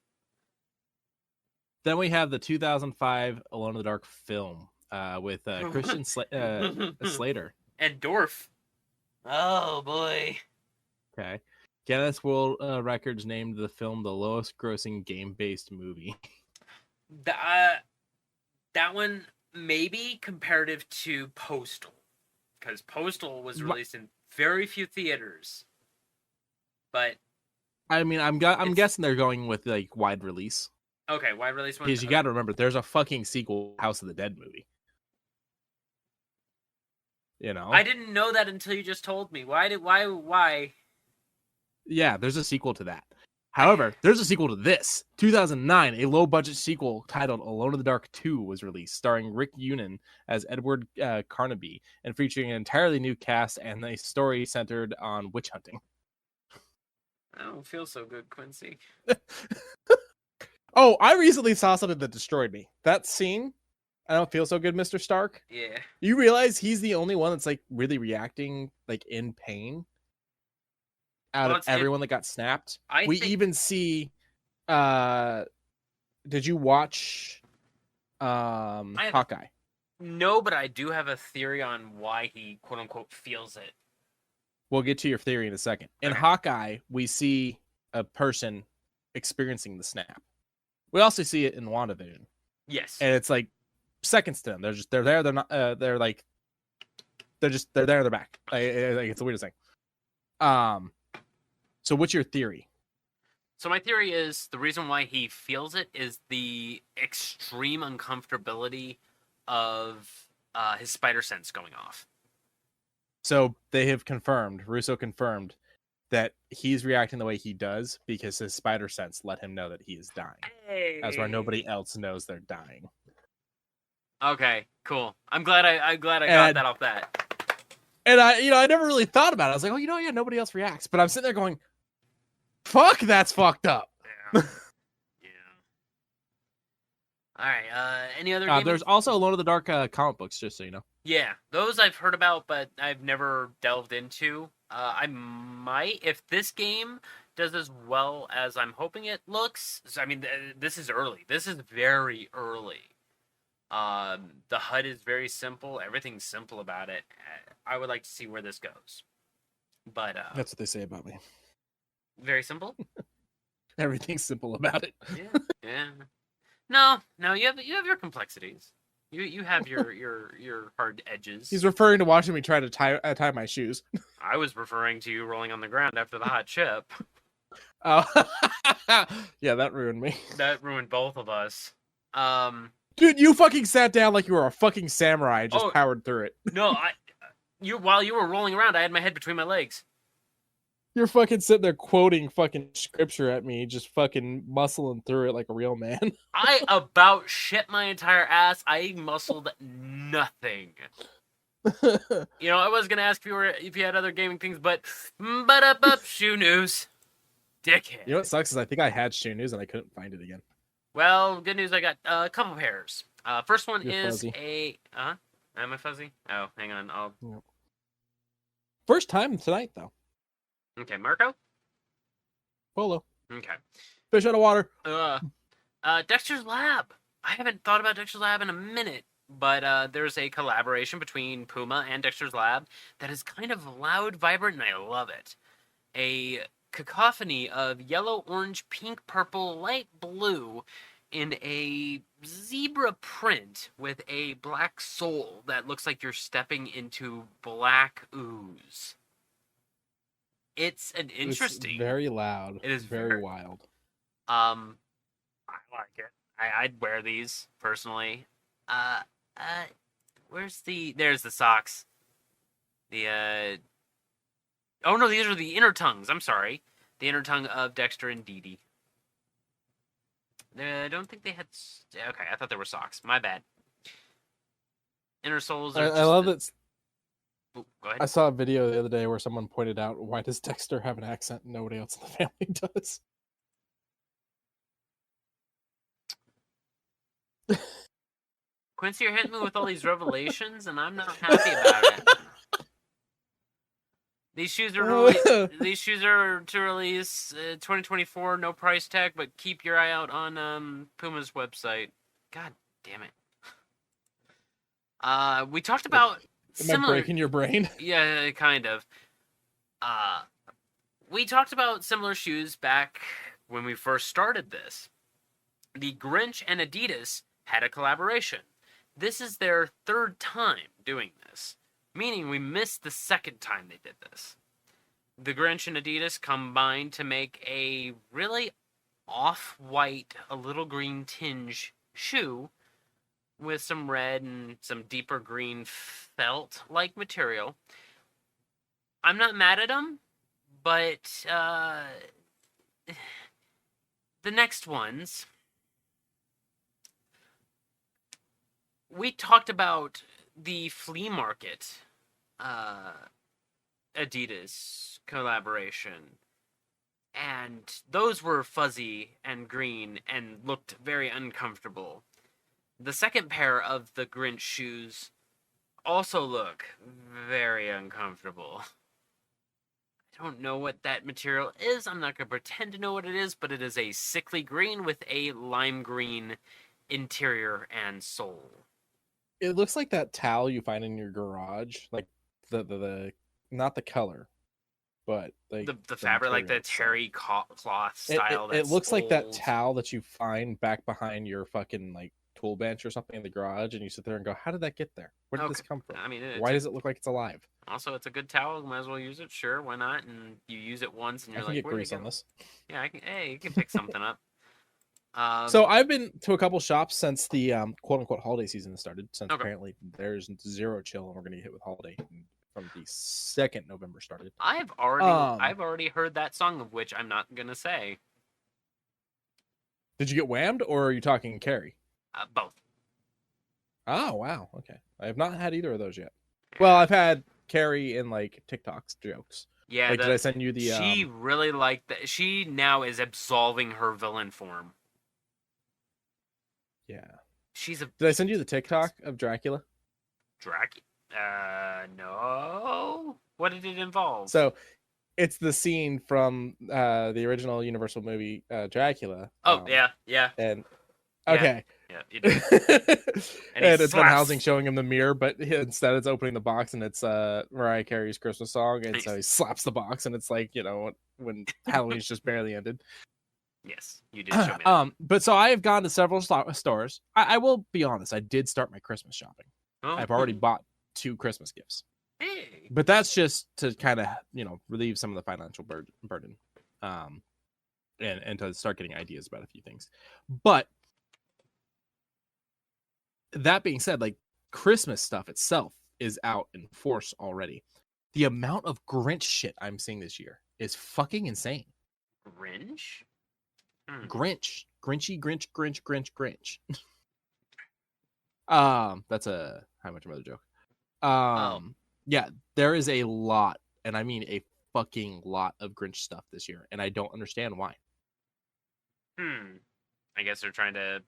Then we have the 2005 Alone in the Dark film with Christian Slater. And Dorf. Oh, boy. Okay. Guinness World Records named the film the lowest grossing game-based movie. That one... maybe comparative to Postal, because Postal was released in very few theaters. But I mean, I'm guessing they're going with like wide release. Okay, wide release one. Because you got to remember, there's a fucking sequel, House of the Dead movie. I didn't know that until you just told me. Why? Yeah, there's a sequel to that. However, there's a sequel to this. 2009, a low-budget sequel titled Alone in the Dark 2 was released, starring Rick Unen as Edward Carnaby, and featuring an entirely new cast and a story centered on witch hunting. I don't feel so good, Quincy. Oh, I recently saw something that destroyed me. That scene, I don't feel so good, Mr. Stark. Yeah. You realize he's the only one that's like really reacting like in pain out of everyone that got snapped. We even see did you watch Hawkeye? No, but I do have a theory on why he quote unquote feels it. We'll get to your theory in a second. In Okay. Hawkeye, we see a person experiencing the snap. We also see it in WandaVision. Yes. And it's like seconds to them. They're there, they're not they're there, they're back. Like it's the weirdest thing. So what's your theory? So my theory is the reason why he feels it is the extreme uncomfortability of his spider sense going off. So they have confirmed, Russo confirmed, that he's reacting the way he does because his spider sense let him know that he is dying. Hey. As where nobody else knows they're dying. Okay, cool. I'm glad I got that off that. And I never really thought about it. I was like, oh, yeah, nobody else reacts. But I'm sitting there going, fuck, that's fucked up. Yeah. Yeah. All right. Any other? There's also Alone in the Dark comic books, just so you know. Yeah, those I've heard about, but I've never delved into. I might, if this game does as well as I'm hoping it looks. I mean, this is early. This is very early. The HUD is very simple. Everything's simple about it. I would like to see where this goes. But that's what they say about me. Very simple. Everything's simple about it. Yeah. Yeah. No. You have your complexities. You have your hard edges. He's referring to watching me try to tie my shoes. I was referring to you rolling on the ground after the hot chip. Oh, yeah, that ruined me. That ruined both of us. Dude, you fucking sat down like you were a fucking samurai and just powered through it. No, while you were rolling around, I had my head between my legs. You're fucking sitting there quoting fucking scripture at me, just fucking muscling through it like a real man. I about shit my entire ass. I muscled nothing. I was gonna ask if you had other gaming things, but shoe news, dickhead. You know what sucks is I think I had shoe news and I couldn't find it again. Well, good news. I got a couple pairs. First one You're is fuzzy. Am I fuzzy? Oh, hang on. First time tonight though. Okay, Marco? Polo. Okay. Fish out of water. Dexter's Lab. I haven't thought about Dexter's Lab in a minute, but there's a collaboration between Puma and Dexter's Lab that is kind of loud, vibrant, and I love it. A cacophony of yellow, orange, pink, purple, light blue in a zebra print with a black sole that looks like you're stepping into black ooze. It's an interesting. It's very loud. It is very wild. I like it. I'd wear these personally. There's the socks. Oh no, these are the inner tongues. I'm sorry, the inner tongue of Dexter and Dee Dee. I don't think they had. Okay, I thought there were socks. My bad. Inner soles. I love it. Go ahead. I saw a video the other day where someone pointed out, why does Dexter have an accent and nobody else in the family does? Quincy, you're hitting me with all these revelations, and I'm not happy about it. These shoes are to release 2024, no price tag, but keep your eye out on Puma's website. God damn it. We talked about Am I breaking your brain? Yeah, kind of. We talked about similar shoes back when we first started this. The Grinch and Adidas had a collaboration. This is their third time doing this, meaning we missed the second time they did this. The Grinch and Adidas combined to make a really off-white, a little green tinge shoe with some red and some deeper green felt-like material. I'm not mad at them, but the next ones, we talked about the flea market Adidas collaboration. And those were fuzzy and green and looked very uncomfortable. The second pair of the Grinch shoes also look very uncomfortable. I don't know what that material is. I'm not going to pretend to know what it is, but it is a sickly green with a lime green interior and sole. It looks like that towel you find in your garage, like the not the color, but like the fabric, like the material itself. terry cloth style. It looks like that old. towel that you find back behind your fucking like tool bench or something in the garage, and you sit there and go, "How did that get there? Where did this come from? I mean, Why does it look like it's alive?" Also, it's a good towel. Might as well use it. Sure, why not? And you use it once, and you're I can like, get "Where did grease it on go?" this. Yeah, I can. Hey, you can pick something up. So I've been to a couple shops since the quote unquote holiday season has started. Since Okay. apparently there's zero chill, and we're gonna get hit with holiday from the 2nd November started. I've already heard that song, of which I'm not gonna say. Did you get whammed, or are you talking Carrie? Both. Oh wow, okay. I have not had either of those yet. Well, I've had Carrie in like TikTok's jokes. Yeah, like, did I send you the? She really liked that. She now is absolving her villain form. Yeah. She's a. Did I send you the TikTok of Dracula? No. What did it involve? So, it's the scene from the original Universal movie Dracula. Oh yeah. And Yeah. okay. Yeah, you did. And it's Van Helsing showing him the mirror, but instead it's opening the box and it's Mariah Carey's Christmas song, and so he slaps the box, and it's like, you know, when Halloween's just barely ended. Yes, you did show me that. But so I have gone to several stores. I will be honest, I did start my Christmas shopping. Oh. I've already bought 2 Christmas gifts. Hey. But that's just to kind of, you know, relieve some of the financial burden, and to start getting ideas about a few things. But that being said, like, Christmas stuff itself is out in force already. The amount of Grinch shit I'm seeing this year is fucking insane. Grinch? Grinch. Grinchy, Grinch. That's a How Much Mother joke. Yeah, there is a lot, and I mean a fucking lot of Grinch stuff this year, and I don't understand why. I guess they're trying to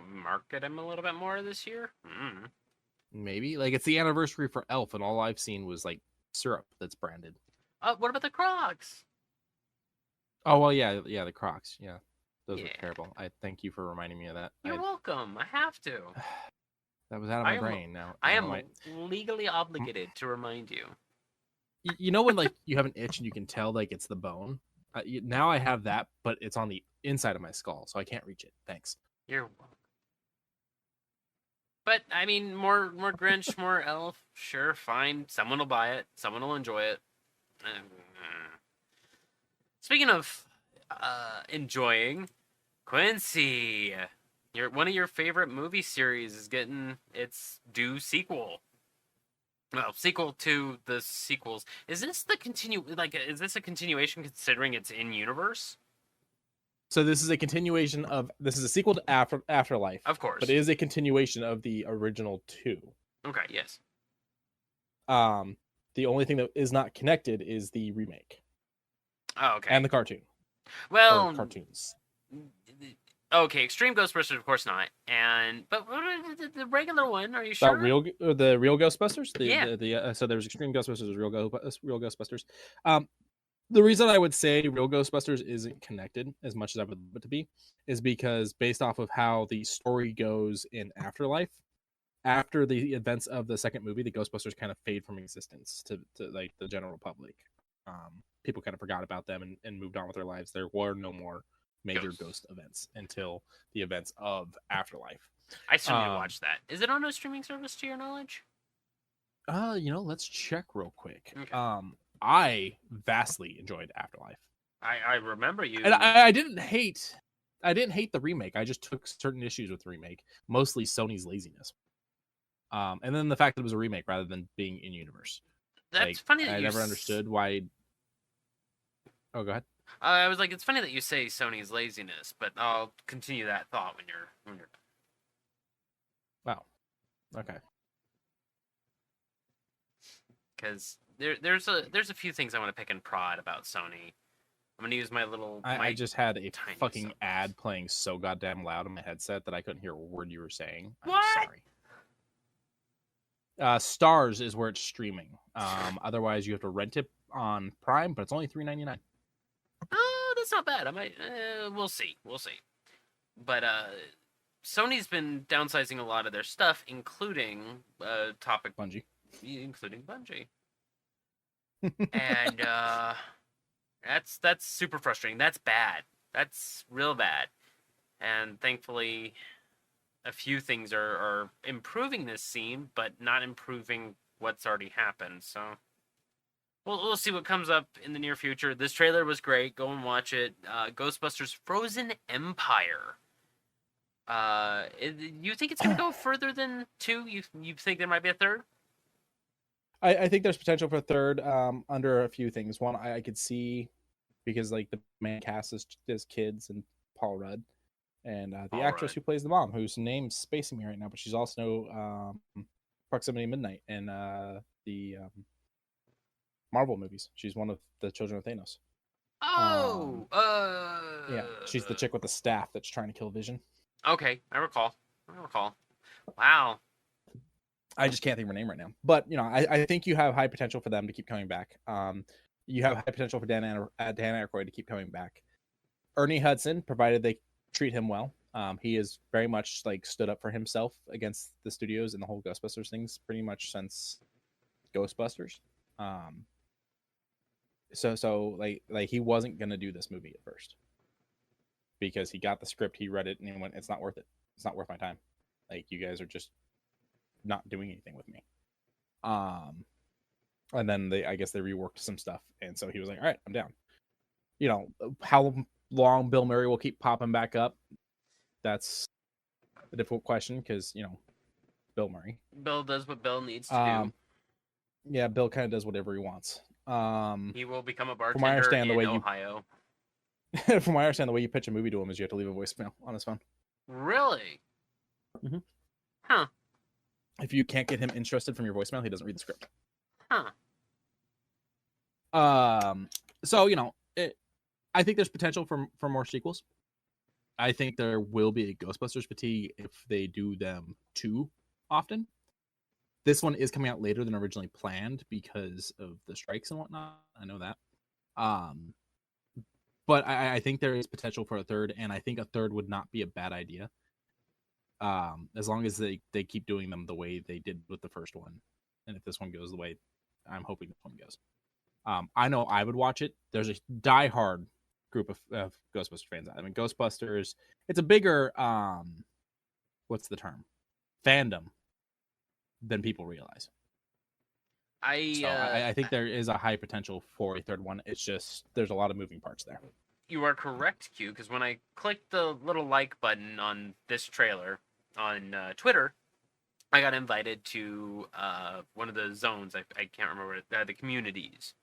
market him a little bit more this year. Maybe, like, it's the anniversary for Elf, and all I've seen was like syrup that's branded. What about the Crocs? Oh well, yeah, the Crocs, yeah, those were terrible. I thank you for reminding me of that. You're welcome. I have to. That was out of my brain. Now I am legally obligated to remind you. You know when, like, you have an itch and you can tell, like, it's the bone. Now I have that, but it's on the inside of my skull, so I can't reach it. Thanks. You're welcome. But I mean, more Grinch, more Elf. Sure, fine. Someone will buy it. Someone will enjoy it. Speaking of enjoying, Quincy, one of your favorite movie series is getting its due sequel. Well, sequel to the sequels. Is this is this a continuation considering it's in universe? So this is a continuation of. This is a sequel to Afterlife, of course, but it is a continuation of the original 2. Okay. Yes. The only thing that is not connected is the remake. Oh, okay. And the cartoon. Well, cartoons. Okay, Extreme Ghostbusters, of course not. But the regular one, are you sure? The real Ghostbusters? So there's Extreme Ghostbusters, real Ghostbusters. The reason I would say real Ghostbusters isn't connected as much as I would love it to be is because based off of how the story goes in Afterlife, after the events of the second movie, the Ghostbusters kind of fade from existence to like the general public. People kind of forgot about them and moved on with their lives. There were no more major ghost events until the events of Afterlife. I still need to watch that. Is it on a streaming service to your knowledge? Let's check real quick. Okay. I vastly enjoyed Afterlife. I remember you. And I didn't hate the remake. I just took certain issues with the remake, mostly Sony's laziness. And then the fact that it was a remake rather than being in universe. That's funny. I never understood why. Oh, go ahead. I was like, it's funny that you say Sony's laziness, but I'll continue that thought when you're Wow. Okay. because there's a few things I want to pick and prod about Sony. I'm gonna use my I just had a tiny fucking soapbox. ad playing so goddamn loud on my headset that I couldn't hear a word you were saying. I'm What? sorry. Stars is where it's streaming. Otherwise, you have to rent it on Prime, but it's only $3.99. Oh, that's not bad. I might. We'll see. We'll see. But Sony's been downsizing a lot of their stuff, including Bungie. including Bungie, and that's super frustrating. That's bad. That's real bad. And thankfully, a few things are improving this scene, but not improving what's already happened. So we'll see what comes up in the near future. This trailer was great. Go and watch it. Ghostbusters Frozen Empire. You think it's gonna go further than 2? You think there might be a third? I think there's potential for a third under a few things. One, I could see because like the main cast is kids and Paul Rudd, and the Paul actress Rudd. who plays the mom, whose name's spacing me right now, but she's also Proximity Midnight in the Marvel movies. She's one of the children of Thanos. Oh, Yeah, she's the chick with the staff that's trying to kill Vision. Okay, I recall. Wow. I just can't think of her name right now. But I think you have high potential for them to keep coming back. You have high potential for Dan Aykroyd to keep coming back. Ernie Hudson, provided they treat him well, he is very much like stood up for himself against the studios and the whole Ghostbusters things pretty much since Ghostbusters. So like he wasn't gonna do this movie at first because he got the script, he read it, and he went, "It's not worth it. It's not worth my time. Like you guys are just not doing anything with me." And then I guess they reworked some stuff, and so he was like, "All right, I'm down." How long Bill Murray will keep popping back up? That's a difficult question because Bill Murray. Bill does what Bill needs to do. Yeah, Bill kind of does whatever he wants. He will become a From what I bartender understand, in Ohio. from what I understand, the way you pitch a movie to him is you have to leave a voicemail on his phone. Really? Mhm. Huh. If you can't get him interested from your voicemail, he doesn't read the script. Huh. So I think there's potential for more sequels. I think there will be a Ghostbusters fatigue if they do them too often. This one is coming out later than originally planned because of the strikes and whatnot. I know that. But I think there is potential for a third, and I think a third would not be a bad idea. As long as they keep doing them the way they did with the first one, and if this one goes the way I'm hoping this one goes, I know I would watch it. There's a diehard group of Ghostbusters fans. I mean, Ghostbusters, it's a bigger what's the term, fandom than people realize. I think there is a high potential for a third one. It's just there's a lot of moving parts there. You are correct, Q, because when I clicked the little like button on this trailer on Twitter, I got invited to one of the zones. I can't remember the communities,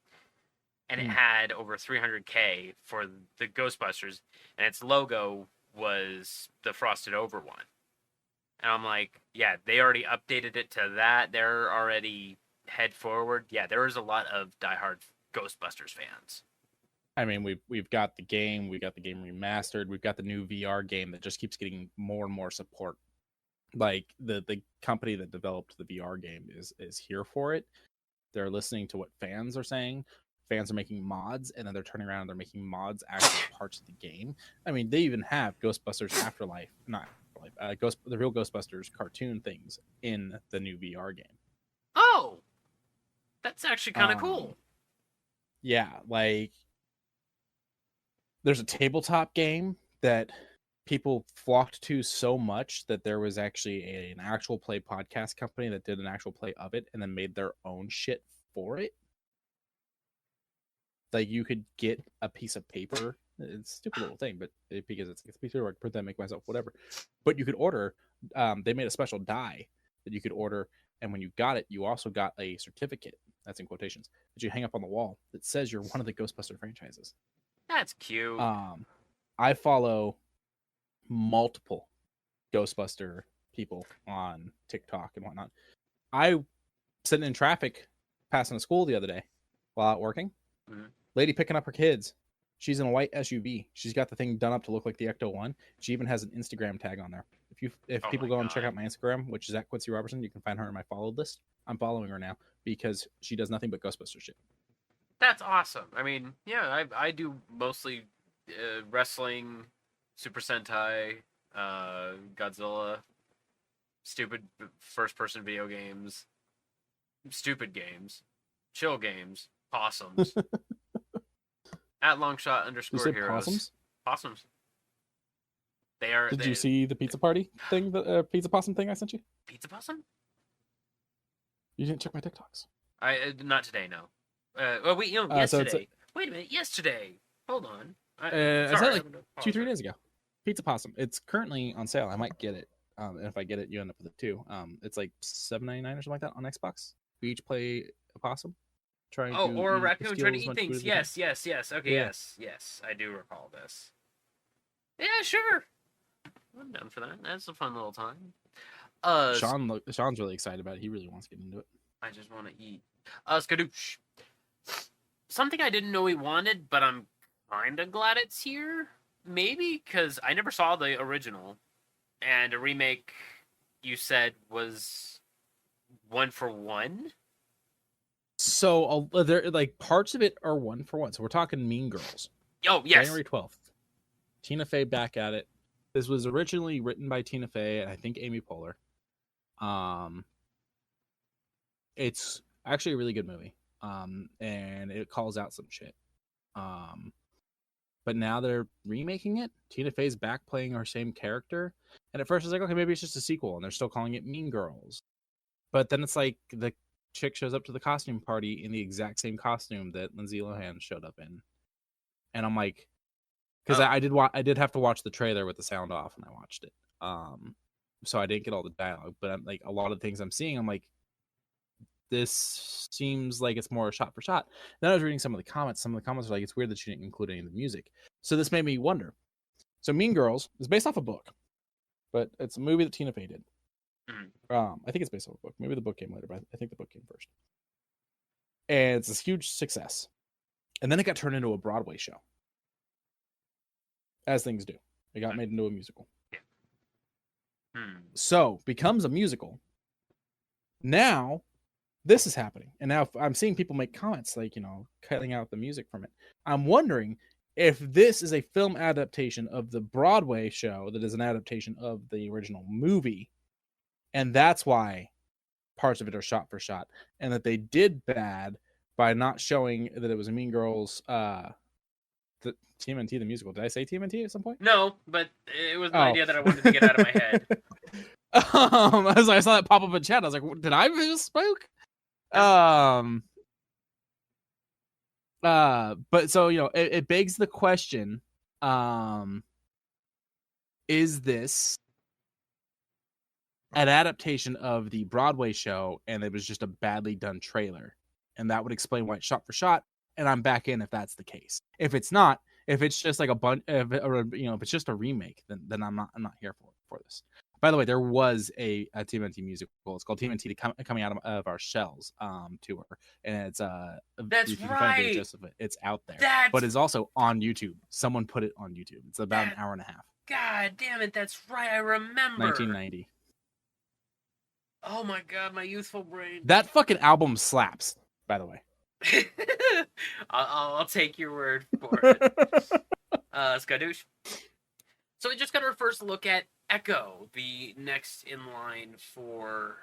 and it had over 300K for the Ghostbusters, and its logo was the frosted over one. And I'm like, yeah, they already updated it to that. They're already head forward. Yeah, there is a lot of diehard Ghostbusters fans. I mean, we've got the game remastered. We've got the new VR game that just keeps getting more and more support. Like the company that developed the VR game is here for it. They're listening to what fans are saying. Fans are making mods, and then they're turning around and they're making mods actually parts of the game. I mean, they even have Ghostbusters Afterlife, not Afterlife, the real Ghostbusters cartoon things in the new VR game. Oh, that's actually kind of cool. Yeah, like there's a tabletop game that people flocked to so much that there was actually an actual play podcast company that did an actual play of it and then made their own shit for it. Like you could get a piece of paper. It's a stupid little thing, but because it's a piece of paper, I can print that, make myself whatever. But you could order. They made a special die that you could order, and when you got it, you also got a certificate. That's in quotations that you hang up on the wall that says you're one of the Ghostbuster franchises. That's cute. I follow multiple Ghostbuster people on TikTok and whatnot. I sitting in traffic passing a school the other day while out working. Mhm. Lady picking up her kids. She's in a white SUV. She's got the thing done up to look like the Ecto One. She even has an Instagram tag on there. If Oh people my go and check God. out my Instagram, which is at Quincy Robertson, you can find her in my followed list. I'm following her now because she does nothing but Ghostbuster shit. That's awesome. I mean, yeah, I do mostly wrestling, Super Sentai, Godzilla, stupid first-person video games, stupid games, chill games, possums. At longshot You underscore say heroes. possums? Possums. They are. Did you see the pizza party thing, the pizza possum thing I sent you? Pizza possum? You didn't check my TikToks. Not today. No. Well, wait. So Yesterday. Wait a minute. Yesterday. Hold on. I Sorry, said like I'm gonna 2-3 pause days ago. Pizza possum. It's currently on sale. I might get it. And if I get it, you end up with it too. It's like $7.99 or something like that on Xbox. We each play a possum. Trying Oh, to or a eat, raccoon steal trying to as eat much food things. as they can. Yes. Okay, Yeah. yes. I do recall this. Yeah, sure. I'm down for that. That's a fun little time. Sean's really excited about it. He really wants to get into it. I just want to eat. Skadoosh. Something I didn't know we wanted, but I'm kind of glad it's here. Maybe because I never saw the original, and a remake you said was 1-for-1. So there, like parts of it are 1-for-1. So we're talking Mean Girls. Oh yes. January 12th. Tina Fey back at it. This was originally written by Tina Fey and I think Amy Poehler. It's actually a really good movie. And it calls out some shit. But now they're remaking it. Tina Fey's back playing her same character. And at first I was like, okay, maybe it's just a sequel, and they're still calling it Mean Girls. But then it's like the chick shows up to the costume party in the exact same costume that Lindsay Lohan showed up in. And I'm like, because I did have to watch the trailer with the sound off, and I watched it. So I didn't get all the dialogue, but I'm like, a lot of the things I'm seeing, I'm like, this seems like it's more shot for shot. Then I was reading some of the comments. Some of the comments were like, it's weird that you didn't include any of the music. So this made me wonder. So Mean Girls is based off a book, but it's a movie that Tina Fey did. Mm-hmm. I think it's based off a book. Maybe the book came later, but I think the book came first. And it's this huge success. And then it got turned into a Broadway show. As things do. It got made into a musical. Yeah. So, becomes a musical. Now, this is happening. And now I'm seeing people make comments like, cutting out the music from it. I'm wondering if this is a film adaptation of the Broadway show that is an adaptation of the original movie. And that's why parts of it are shot for shot. And that they did bad by not showing that it was a Mean Girls the TMNT the musical. Did I say TMNT at some point? No, but it was an idea that I wanted to get out of my head. I saw that pop up in chat. I was like, did I misspoke? But so it begs the question: is this an adaptation of the Broadway show, and it was just a badly done trailer? And that would explain why it's shot for shot. And I'm back in if that's the case. If it's not, if it's just like a bunch, if it's just a remake, then I'm not here for this. By the way, there was a TMNT musical. It's called TMNT Coming Out of Our Shells tour, and it's That's if you can right. find VHS of it, it's out there, but it's also on YouTube. Someone put it on YouTube. It's about an hour and a half. God damn it, that's right. I remember. 1990. Oh my god, my youthful brain. That fucking album slaps. By the way. I'll take your word for it. Skadoosh. So we just got our first look at Echo, the next in line for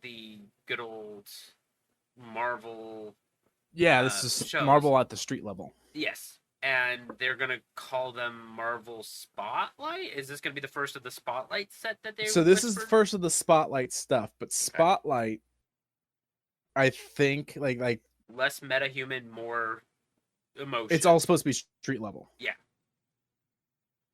the good old Marvel. Yeah, this is shows. Marvel at the street level. Yes, and they're gonna call them Marvel Spotlight. Is this gonna be the first of the Spotlight set that they? So this whispered? is the first of the Spotlight stuff, but Spotlight, I think, like less metahuman, more emotion. It's all supposed to be street level. Yeah.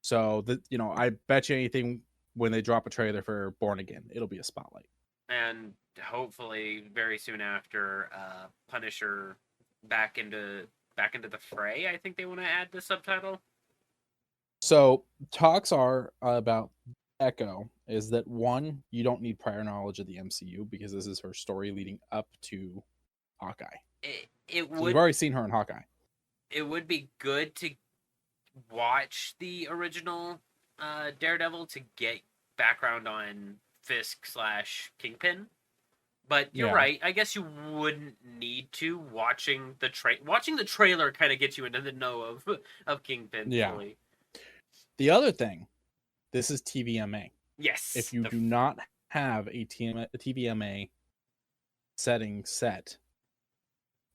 So I bet you anything when they drop a trailer for Born Again, it'll be a Spotlight. And hopefully very soon after, Punisher back into back into the fray. I think they want to add the subtitle. So talks are about Echo is that one, you don't need prior knowledge of the MCU because this is her story leading up to Hawkeye. It So would you've already seen her in Hawkeye. it would be good to watch the original Daredevil to get background on Fisk / Kingpin. But you're right. I guess you wouldn't need to. Watching the trailer kind of gets you into the know of Kingpin. Yeah. Fully. The other thing, this is TVMA. Yes. If you do not have a TVMA setting set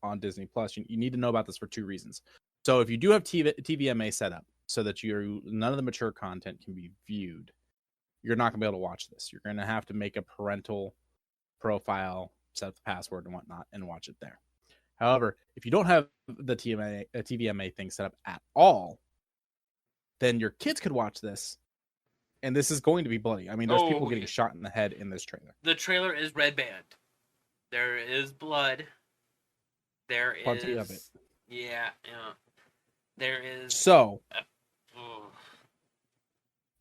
on Disney Plus, you need to know about this for two reasons. So if you do have TVMA set up so that none of the mature content can be viewed, you're not going to be able to watch this. You're going to have to make a parental profile, set the password and whatnot, and watch it there. However, if you don't have the TVMA thing set up at all, then your kids could watch this, and this is going to be bloody. I mean, there's people getting shot in the head in this trailer. The trailer is red band. There is blood. There Plenty is of it. Yeah. There is. So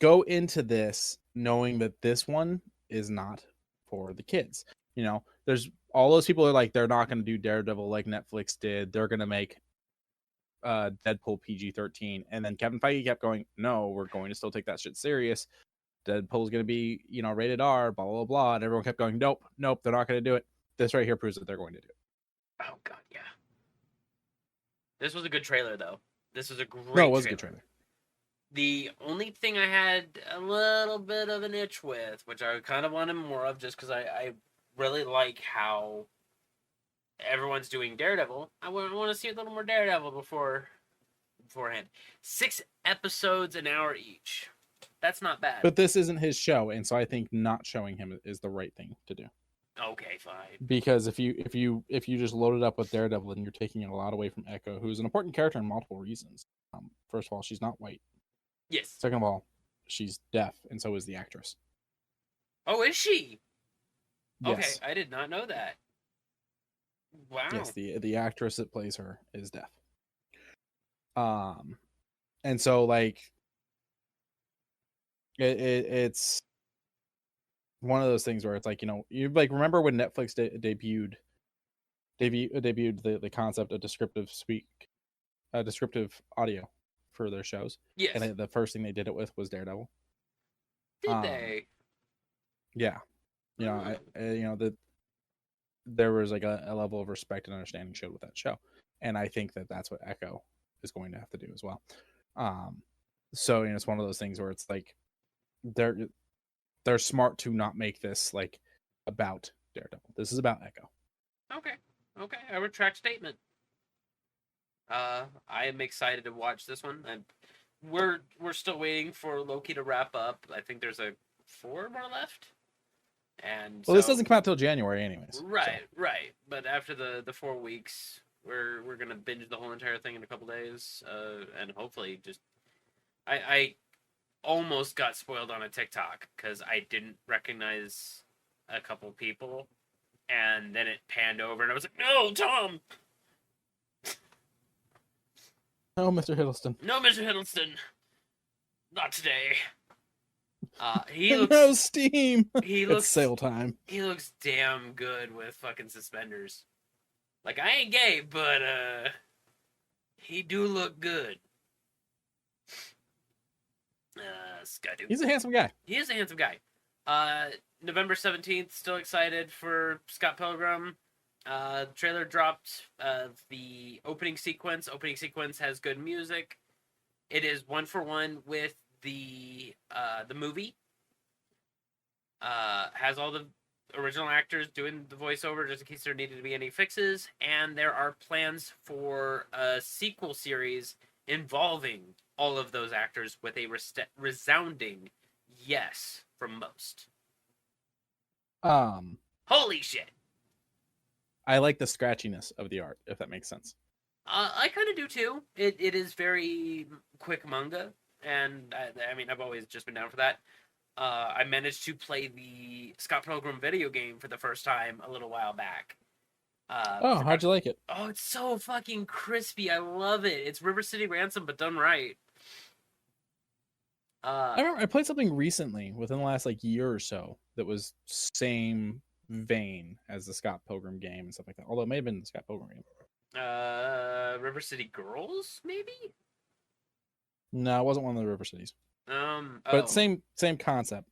go into this knowing that this one is not for the kids. You know, there's all those people are like, they're not going to do Daredevil like Netflix did. They're going to make Deadpool PG-13. And then Kevin Feige kept going, no, we're going to still take that shit serious. Deadpool's going to be, rated R, blah, blah, blah. And everyone kept going, nope, they're not going to do it. This right here proves that they're going to do it. Oh, God, yeah. This was a good trailer, though. This was a great No, it was a good trailer. The only thing I had a little bit of an itch with, which I kind of wanted more of just because I really like how everyone's doing Daredevil. I want to see a little more Daredevil beforehand. 6 episodes an hour each. That's not bad. But this isn't his show, and so I think not showing him is the right thing to do. Okay, fine. Because if you just load it up with Daredevil, then you're taking a lot away from Echo, who's an important character in multiple reasons. First of all, she's not white. Yes. Second of all, she's deaf, and so is the actress. Oh, is she? Yes. Okay, I did not know that. Wow. Yes, the actress that plays her is deaf. And so like it's one of those things where it's like, you like remember when Netflix debuted the concept of descriptive audio for their shows. Yes. And the first thing they did it with was Daredevil. Did they? Yeah. There was like a level of respect and understanding showed with that show, and I think that that's what Echo is going to have to do as well. So it's one of those things where it's like they're smart to not make this like about Daredevil. This is about Echo. Okay, I retract statement. I am excited to watch this one. We're still waiting for Loki to wrap up. I think there's 4 more left. And this doesn't come out till January anyways. Right. But after the 4 weeks, we're gonna binge the whole entire thing in a couple days, and hopefully just I almost got spoiled on a TikTok because I didn't recognize a couple people, and then it panned over, and I was like, "No, Tom! No, Mr. Hiddleston. No, Mr. Hiddleston! Not today!" He looks no steam. He looks it's sale time. He looks damn good with fucking suspenders. Like, I ain't gay, but he do look good. Scotty. He's a handsome guy. He is a handsome guy. November 17th, still excited for Scott Pilgrim. Trailer dropped of the opening sequence. Opening sequence has good music. It is 1-for-1 with the movie. Has all the original actors doing the voiceover just in case there needed to be any fixes, and there are plans for a sequel series involving all of those actors with a resounding yes from most. Holy shit. I like the scratchiness of the art, if that makes sense. I kind of do too. It is very quick manga, and I mean, I've always just been down for that. I managed to play the Scott Pilgrim video game for the first time a little while back. Oh, how'd you like it? Oh, it's so fucking crispy. I love it. It's River City Ransom, but done right. I remember I played something recently within the last like year or so that was same vein as the Scott Pilgrim game and stuff like that. Although it may have been the Scott Pilgrim game. River City Girls, maybe? No, it wasn't one of the River Cities. Oh. But same concept.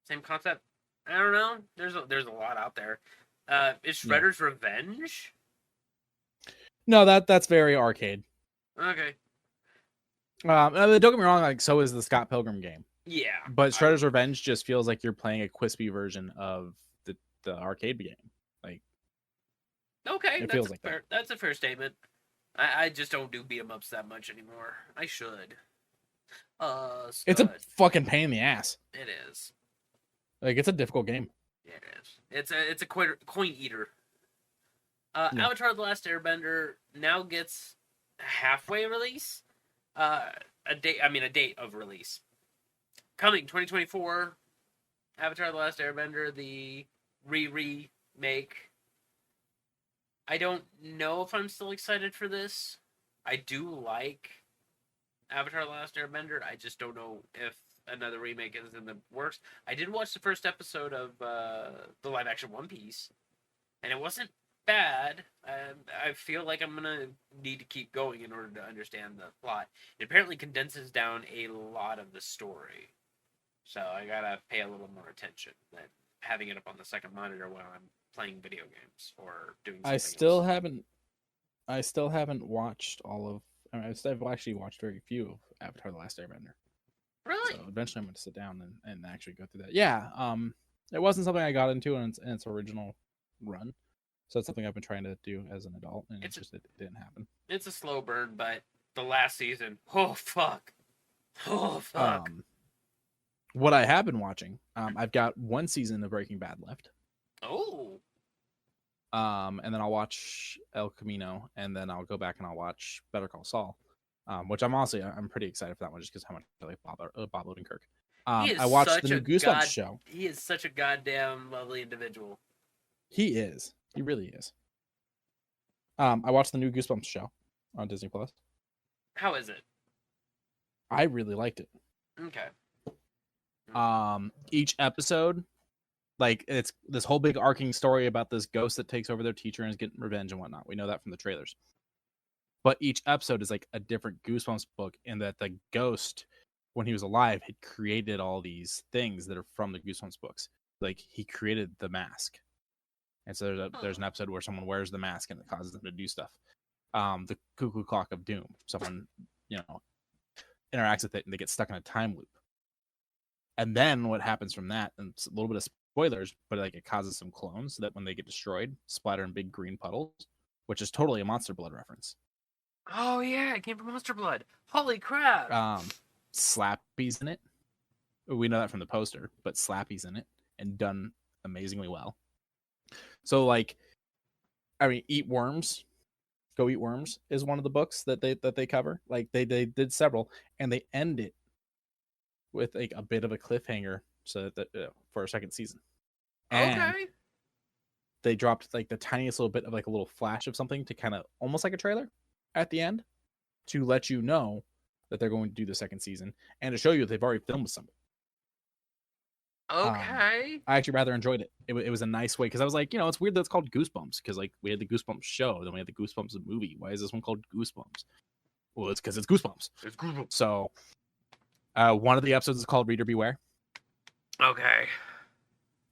Same concept. I don't know. There's a lot out there. Is Shredder's Revenge? No, that's very arcade. Okay. Don't get me wrong, like so is the Scott Pilgrim game. Yeah. But Shredder's Revenge just feels like you're playing a crispy version of the arcade game. Like, okay, it feels like fair, that's a fair statement. I just don't do beat 'em ups that much anymore. I should. It's a fucking pain in the ass. It is. Like, it's a difficult game. It is. It's a coin eater. Avatar: The Last Airbender now gets a halfway release. A date of release. Coming 2024. Avatar: The Last Airbender, the remake. I don't know if I'm still excited for this. I do like Avatar: The Last Airbender. I just don't know if another remake is in the works. I did watch the first episode of the live action One Piece, and it wasn't bad. I feel like I'm gonna need to keep going in order to understand the plot. It apparently condenses down a lot of the story, so I gotta pay a little more attention than having it up on the second monitor while I'm playing video games or doing something I still haven't watched all of. I've actually watched very few of Avatar: The Last Airbender. Really? So eventually I'm going to sit down and actually go through that. Yeah. It wasn't something I got into in its original run. So it's something I've been trying to do as an adult, and it didn't happen. It's a slow burn, but the last season, oh fuck. What I have been watching, I've got one season of Breaking Bad left. Oh. And then I'll watch El Camino, and then I'll go back and I'll watch Better Call Saul, which I'm pretty excited for that one just because how much I like Bob Odenkirk. I watched the new Goosebumps show. He is such a goddamn lovely individual. He is. He really is. I watched the new Goosebumps show on Disney Plus. How is it? I really liked it. Okay. Each episode, like, it's this whole big arcing story about this ghost that takes over their teacher and is getting revenge and whatnot. We know that from the trailers. But each episode is like a different Goosebumps book, in that the ghost, when he was alive, had created all these things that are from the Goosebumps books. Like, he created the mask. And so there's an episode where someone wears the mask and it causes them to do stuff. The Cuckoo Clock of Doom. Someone, interacts with it and they get stuck in a time loop. And then what happens from that, and it's a little bit of spoilers, but like it causes some clones so that when they get destroyed, splatter in big green puddles, which is totally a Monster Blood reference. Oh yeah, it came from Monster Blood. Holy crap! Slappy's in it. We know that from the poster, but Slappy's in it and done amazingly well. So Eat Worms, Go Eat Worms is one of the books that they cover. Like they did several, and they end it with like a bit of a cliffhanger, so that for a second season. And okay. They dropped like the tiniest little bit of like a little flash of something to kind of almost like a trailer at the end to let you know that they're going to do the second season and to show you that they've already filmed something. Okay. I actually rather enjoyed it. It was a nice way, because I was like, it's weird that it's called Goosebumps, because like we had the Goosebumps show, then we had the Goosebumps movie. Why is this one called Goosebumps? Well, it's because it's Goosebumps. It's Goosebumps. So one of the episodes is called Reader Beware. Okay.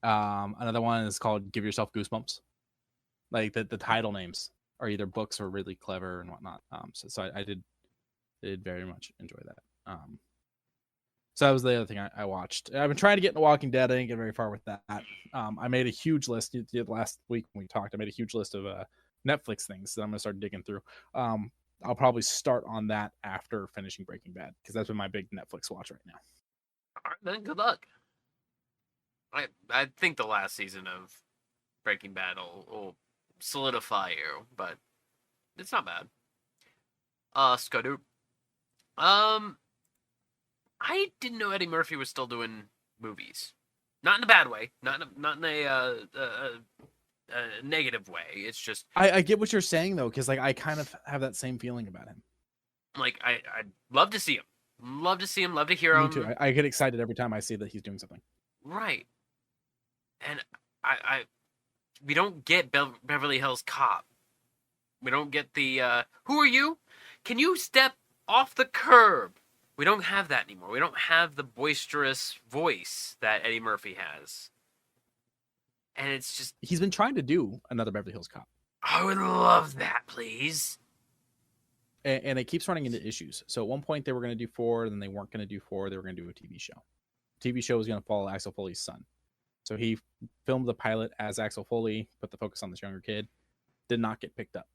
Another one is called Give Yourself Goosebumps. Like the title names are either books or really clever and whatnot. So I did very much enjoy that. So that was the other thing I watched. I've been trying to get into Walking Dead. I didn't get very far with that. I made a huge list. Last week when we talked, I made a huge list of Netflix things that I'm going to start digging through. I'll probably start on that after finishing Breaking Bad, because that's been my big Netflix watch right now. All right, then. Good luck. I think the last season of Breaking Bad will solidify you, but it's not bad. Scudder. I didn't know Eddie Murphy was still doing movies. Not in a bad way. Not in a a negative way. It's just I get what you're saying though, because like I kind of have that same feeling about him. like I'd love to see him. Love to see him. Love to hear Me him. too. I get excited every time I see that he's doing something. Right. And I we don't get Beverly Hills Cop. We don't get the who are you? Can you step off the curb? We don't have that anymore. We don't have the boisterous voice that Eddie Murphy has. And it's just He's been trying to do another Beverly Hills Cop, I would love that, please. and it keeps running into issues. So at one point they were going to do 4, then they weren't going to do 4. They were going to do a TV show. TV show was going to follow Axel Foley's son. So he filmed the pilot as Axel Foley, put the focus on this younger kid. Did not get picked up.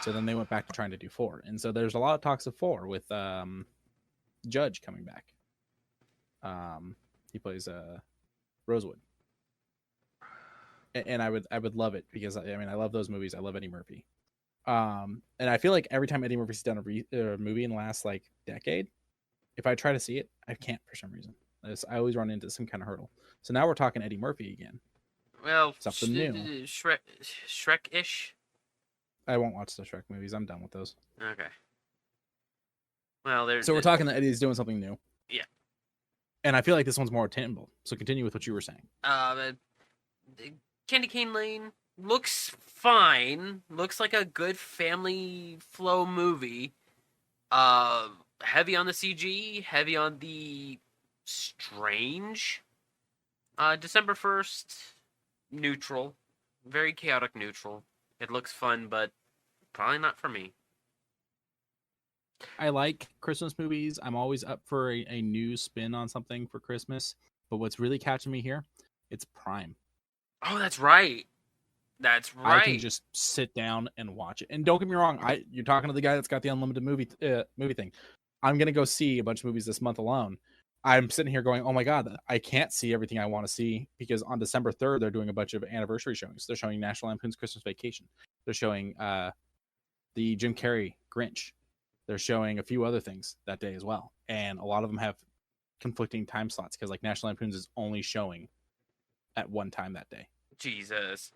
So then they went back to trying to do 4. And so there's a lot of talks of 4 with Judge coming back. He plays Rosewood. And I would love it because I mean I love those movies. I love Eddie Murphy. And I feel like every time Eddie Murphy's done a movie in the last like decade, if I try to see it, I can't for some reason. I always run into some kind of hurdle. So now we're talking Eddie Murphy again. Well, something new. Shrek-ish. I won't watch the Shrek movies. I'm done with those. Okay. Well, so we're talking that Eddie's doing something new. Yeah. And I feel like this one's more attainable. So continue with what you were saying. Candy Cane Lane looks fine. Looks like a good family flow movie. Heavy on the CG, heavy on the strange. December 1st, neutral. Very chaotic neutral. It looks fun, but probably not for me. I like Christmas movies. I'm always up for a new spin on something for Christmas. But what's really catching me here, it's Prime. Oh, that's right. That's right. I can just sit down and watch it. And don't get me wrong, you're talking to the guy that's got the unlimited movie thing. I'm gonna go see a bunch of movies this month alone. I'm sitting here going, oh my god, I can't see everything I want to see because on December 3rd they're doing a bunch of anniversary showings. They're showing National Lampoon's Christmas Vacation. They're showing the Jim Carrey Grinch. They're showing a few other things that day as well, and a lot of them have conflicting time slots because like National Lampoon's is only showing at one time that day. Jesus.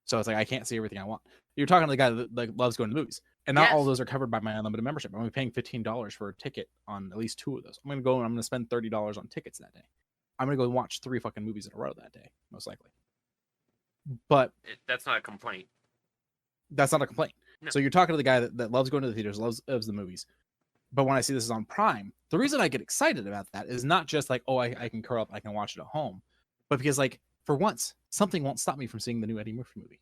So it's like I can't see everything I want. You're talking to the guy that like, loves going to movies, and not all of those are covered by my unlimited membership. I'm only paying $15 for a ticket on at least 2 of those. I'm gonna go and I'm gonna spend $30 on tickets that day. I'm gonna go and watch 3 fucking movies in a row that day, most likely. But that's not a complaint. That's not a complaint. No. So you're talking to the guy that loves going to the theaters, loves the movies. But when I see this is on Prime, the reason I get excited about that is not just like, oh, I can curl up, I can watch it at home, but because like for once, something won't stop me from seeing the new Eddie Murphy movie.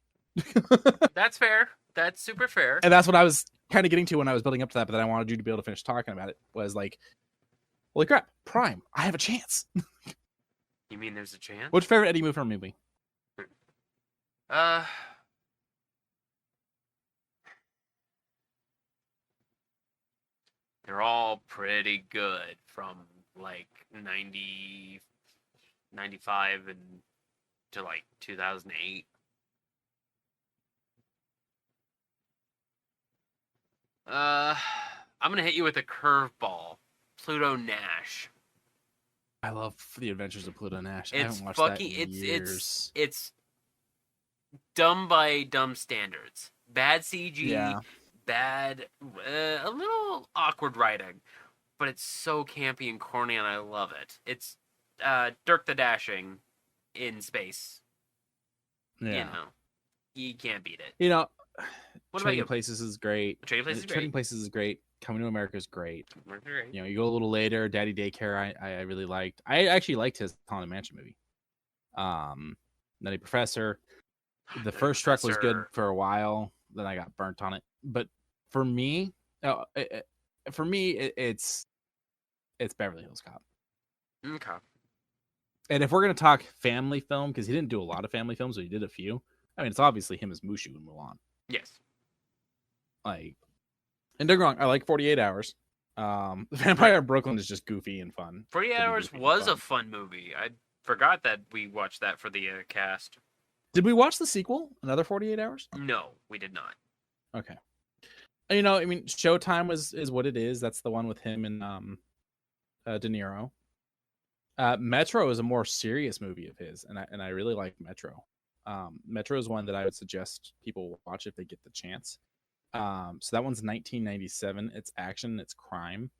That's fair. That's super fair. And that's what I was kind of getting to when I was building up to that, but then I wanted you to be able to finish talking about it. Was like, holy crap, Prime, I have a chance. You mean there's a chance? What's your favorite Eddie Murphy movie? They're all pretty good from like 90, 95 and to like 2008. I'm gonna hit you with a curveball. Pluto Nash. I love The Adventures of Pluto Nash. It's I haven't watched fucking. that in years. It's dumb by dumb standards. Bad CG. Yeah. Bad. A little awkward writing, but it's so campy and corny, and I love it. It's Dirk the Dashing in space. Yeah. You know, you can't beat it. You know, What about Trading you? Places is great. Trading Places is Trading great. Places is great. Coming to America is great. Great. You know, you go a little later. Daddy Daycare, I really liked. I actually liked his Haunted Mansion movie. Nutty Professor. The first Shrek was good for a while. Then I got burnt on it. But for me, it's Beverly Hills Cop. Okay. And if we're gonna talk family film, because he didn't do a lot of family films, but he did a few. I mean, it's obviously him as Mushu in Mulan. Yes. Like, and don't get me wrong, I like 48 Hours. Vampire in Brooklyn is just goofy and fun. 48 Hours was a fun movie. I forgot that we watched that for the cast. Did we watch the sequel, Another 48 Hours? No, we did not. Okay. You know, I mean, Showtime is what it is. That's the one with him and De Niro. Metro is a more serious movie of his, and I really like Metro. Metro is one that I would suggest people watch if they get the chance. So that one's 1997. It's action, it's crime.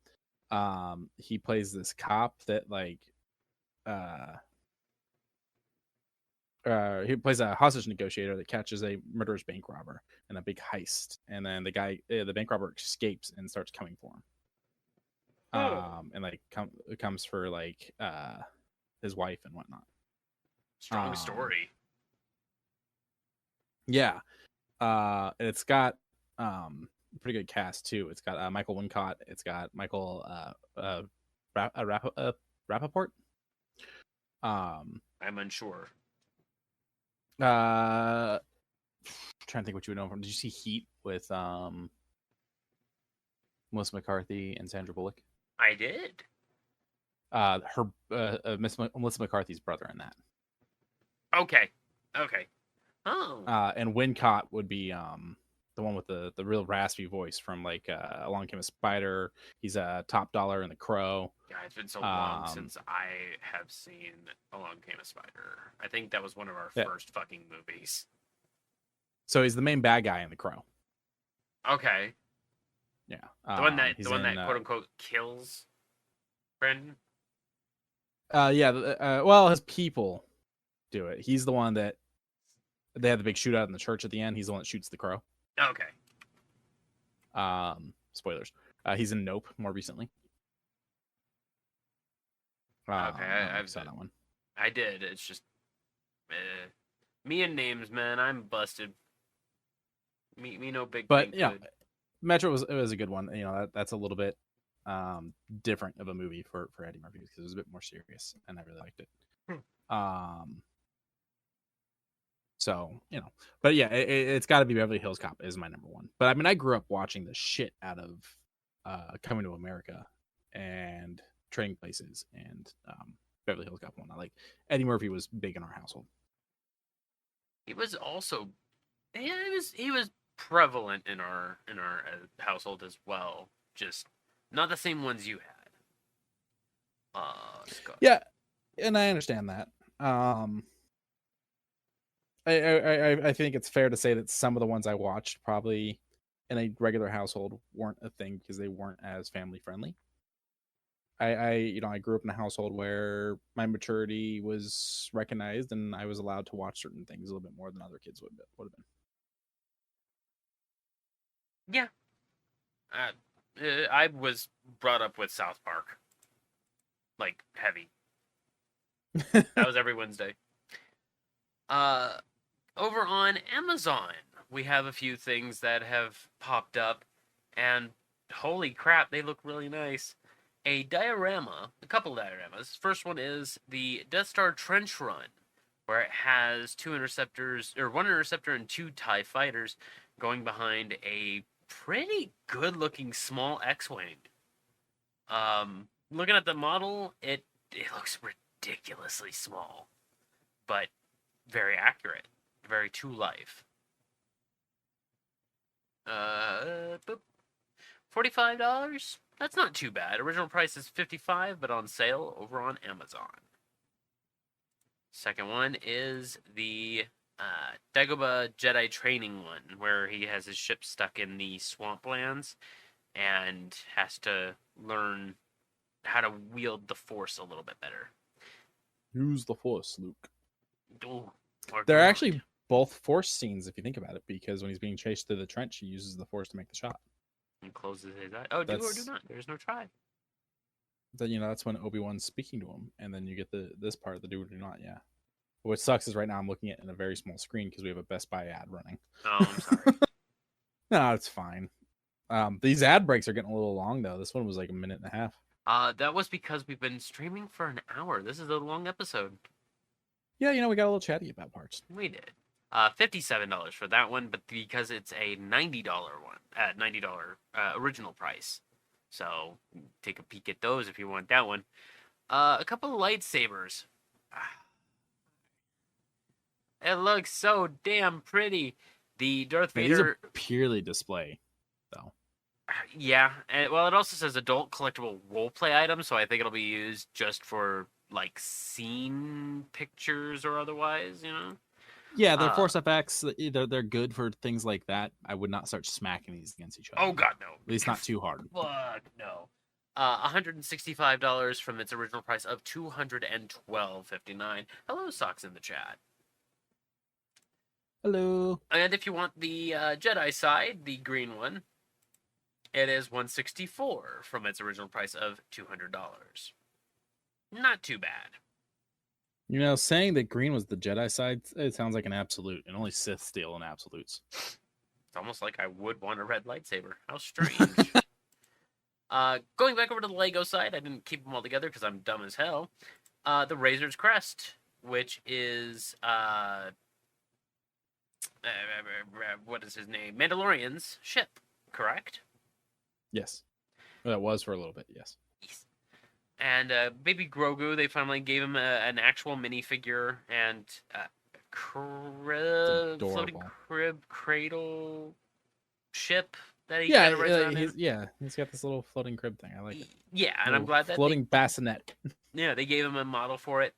He plays this cop that uh, he plays a hostage negotiator that catches a murderous bank robber in a big heist, and then the bank robber escapes and starts coming for him. And like comes for like his wife and whatnot. Strong story. Yeah. It's got pretty good cast too. It's got Michael Wincott. It's got Michael Rappaport. I'm unsure. Trying to think what you would know from. Did you see Heat with Melissa McCarthy and Sandra Bullock? I did. Melissa McCarthy's brother in that. Okay. Oh. And Wincott would be the one with the real raspy voice from like Along Came a Spider. He's a Top Dollar in The Crow. Yeah, it's been so long since I have seen Along Came a Spider. I think that was one of our first fucking movies. So he's the main bad guy in The Crow. Okay. Yeah. The one that quote unquote kills Brendan. Well, his people do it. He's the one that they had the big shootout in the church at the end. He's the one that shoots the crow. Okay. Spoilers. He's in Nope more recently. Okay, I've saw that one. I did. It's just me and names, man. I'm busted. Me no big. But yeah, Metro was a good one. You know, that's a little bit different of a movie for Eddie Murphy because it was a bit more serious, and I really liked it. So, you know, but yeah, it's got to be Beverly Hills Cop is my number one. But I mean, I grew up watching the shit out of Coming to America and Trading Places and Beverly Hills Cop one. Like Eddie Murphy was big in our household. He was also, he was prevalent in our household as well. Just not the same ones you had. Yeah, and I understand that. I think it's fair to say that some of the ones I watched probably in a regular household weren't a thing because they weren't as family friendly. I grew up in a household where my maturity was recognized and I was allowed to watch certain things a little bit more than other kids would have been. Yeah. I was brought up with South Park. Like, heavy. That was every Wednesday. Over on Amazon, we have a few things that have popped up, and holy crap, they look really nice. A couple dioramas. First one is the Death Star Trench Run, where it has one interceptor and two TIE fighters going behind a pretty good-looking small X-Wing. Looking at the model, it looks ridiculously small, but very accurate, very to life. $45. That's not too bad. Original price is $55, but on sale over on Amazon. Second one is the Dagobah Jedi training one, where he has his ship stuck in the swamplands and has to learn how to wield the Force a little bit better. Use the Force, Luke. Ooh, They're actually both Force scenes if you think about it, because when he's being chased through the trench, he uses the Force to make the shot. And closes his eyes. Oh, do or do not. There's no try. Then that's when Obi-Wan's speaking to him, and then you get this part, the do or do not. Yeah. What sucks is right now I'm looking at it in a very small screen because we have a Best Buy ad running. Oh, I'm sorry. No, it's fine. These ad breaks are getting a little long though. This one was like a minute and a half. That was because we've been streaming for an hour. This is a long episode. Yeah, we got a little chatty about parts. We did. $57 for that one, but because it's a $90 one, $90 original price. So take a peek at those if you want that one. A couple of lightsabers. It looks so damn pretty. The Darth Vader. These are purely display, though. Yeah, and well, it also says adult collectible roleplay items, so I think it'll be used just for like scene pictures or otherwise, you know. Yeah, they're Force FX. They're good for things like that. I would not start smacking these against each other. Oh God, no! At least not too hard. Fuck no. $165 from its original price of $212.59. Hello, Socks in the chat. Hello. And if you want the Jedi side, the green one, it is $164 from its original price of $200. Not too bad. You know, saying that green was the Jedi side, it sounds like an absolute, and only Sith steal in absolutes. It's almost like I would want a red lightsaber. How strange. Going back over to the Lego side, I didn't keep them all together because I'm dumb as hell. The Razor's Crest, which is what is his name? Mandalorian's ship, correct? Yes. Well, that was for a little bit, yes. And baby Grogu, they finally gave him an actual minifigure and floating crib cradle ship that he kind of rides around in. He's got this little floating crib thing. I like it. Yeah, and I'm glad that floating bassinet. Yeah, they gave him a model for it.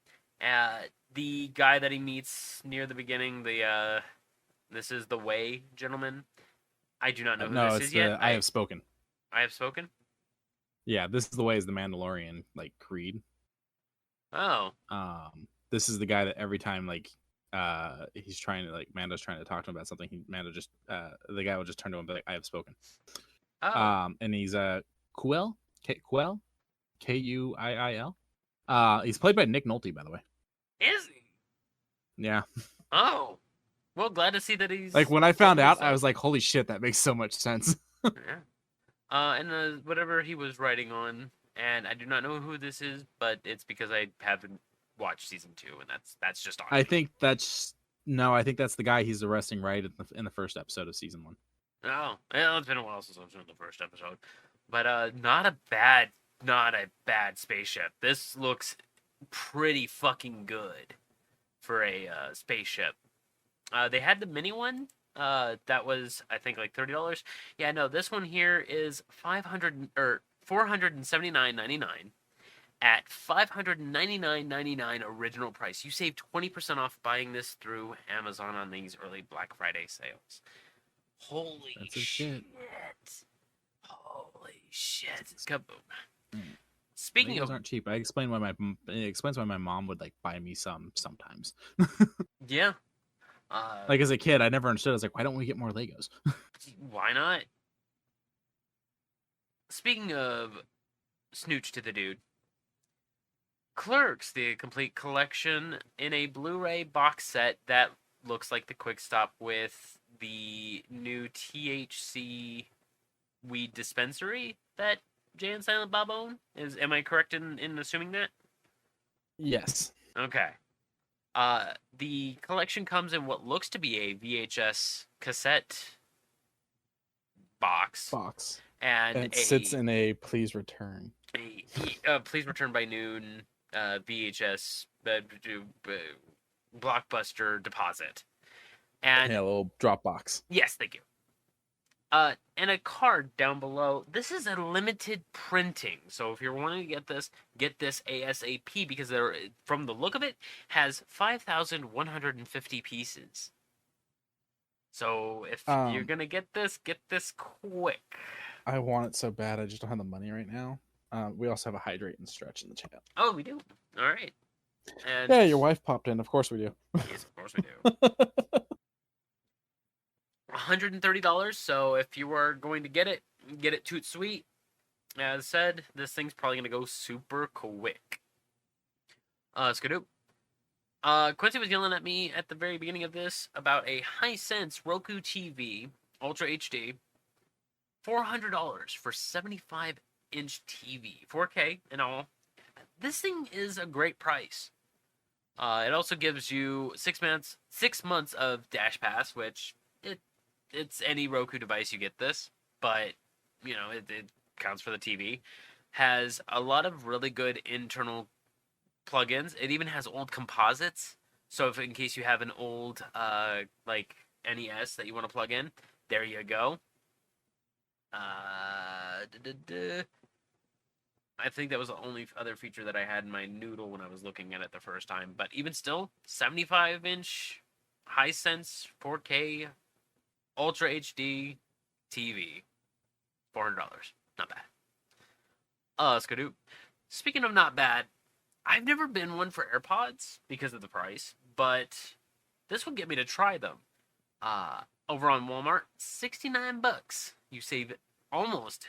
The guy that he meets near the beginning, this is the Way gentleman. I do not know who this is yet. I have spoken. I have spoken. Yeah, this is the Way is the Mandalorian creed. Oh. This is the guy that every time he's trying to Mando's trying to talk to him about something, the guy will just turn to him and be like, "I have spoken." Oh. And he's Kuiil, Kuiil. He's played by Nick Nolte, by the way. Is he? Yeah. Oh. Well, glad to see that he's when I found out, I was like, "Holy shit, that makes so much sense." Yeah. And whatever he was writing on, and I do not know who this is, but it's because I haven't watched season 2, and that's just on. I think that's the guy he's arresting right in the first episode of season 1. Oh, well, it's been a while since I've seen the first episode, but not a bad spaceship. This looks pretty fucking good for a spaceship. They had the mini one. That was, I think, like $30. Yeah, no, this one here is $479.99 at $599.99 original price. You save 20% off buying this through Amazon on these early Black Friday sales. Holy shit! Holy shit! Kaboom! Speaking of, aren't cheap. It explains why my mom would buy me some sometimes. Yeah. As a kid, I never understood. I was like, why don't we get more Legos? Why not? Speaking of snooch to the dude, Clerks, the complete collection in a Blu-ray box set that looks like the Quick Stop with the new THC weed dispensary that Jay and Silent Bob own. Am I correct in assuming that? Yes. Okay. The collection comes in what looks to be a VHS cassette box. And it sits in a please return. Please return by noon VHS blockbuster deposit. And a little drop box. Yes, thank you. And a card down below. This is a limited printing, so if you're wanting to get this ASAP because from the look of it, has 5,150 pieces. So if you're gonna get this quick. I want it so bad. I just don't have the money right now. We also have a hydrate and stretch in the chat. Oh, we do. All right. And yeah, your wife popped in. Of course we do. Yes, of course we do. $130. So if you are going to get it toot sweet. As said, this thing's probably gonna go super quick. Skidoo. Quincy was yelling at me at the very beginning of this about a Hisense Roku TV Ultra HD. $400 for 75-inch TV, 4K and all. This thing is a great price. It also gives you 6 months of Dash Pass, which it's any Roku device you get this, but it counts for the TV. Has a lot of really good internal plugins. It even has old composites, so if in case you have an old NES that you want to plug in, there you go. I think that was the only other feature that I had in my Noodle when I was looking at it the first time. But even still, 75-inch, Hisense, 4K, Ultra HD TV, $400. Not bad. Skadoo. Speaking of not bad, I've never been one for AirPods because of the price, but this will get me to try them. Over on Walmart, $69. You save almost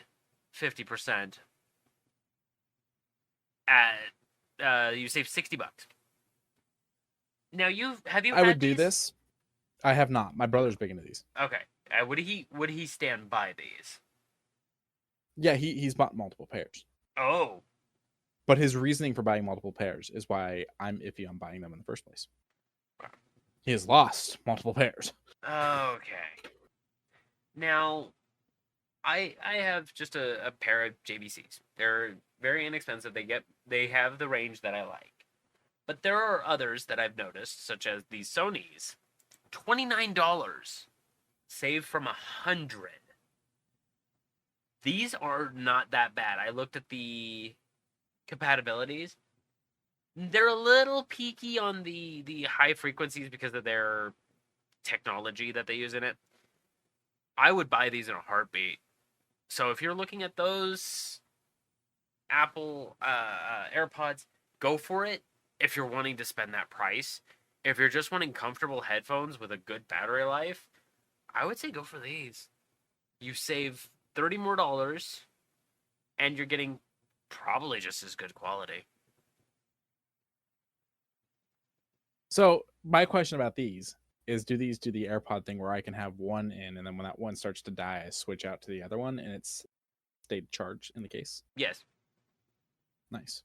50%. You save $60. Now have you? I had would do these? this. I have not. My brother's big into these. Okay. Would he stand by these? Yeah, he's bought multiple pairs. Oh. But his reasoning for buying multiple pairs is why I'm iffy on buying them in the first place. He has lost multiple pairs. Okay. Now, I have just a pair of JVCs. They're very inexpensive. They have the range that I like. But there are others that I've noticed, such as the Sony's. $29. Saved from $100. These are not that bad. I looked at the compatibilities. They're a little peaky on the high frequencies because of their technology that they use in it. I would buy these in a heartbeat. So if you're looking at those Apple AirPods, go for it if you're wanting to spend that price. If you're just wanting comfortable headphones with a good battery life, I would say go for these. You save $30 more, and you're getting probably just as good quality. So my question about these is, do these do the AirPod thing where I can have one in, and then when that one starts to die, I switch out to the other one, and it's stayed charged in the case? Yes. Nice.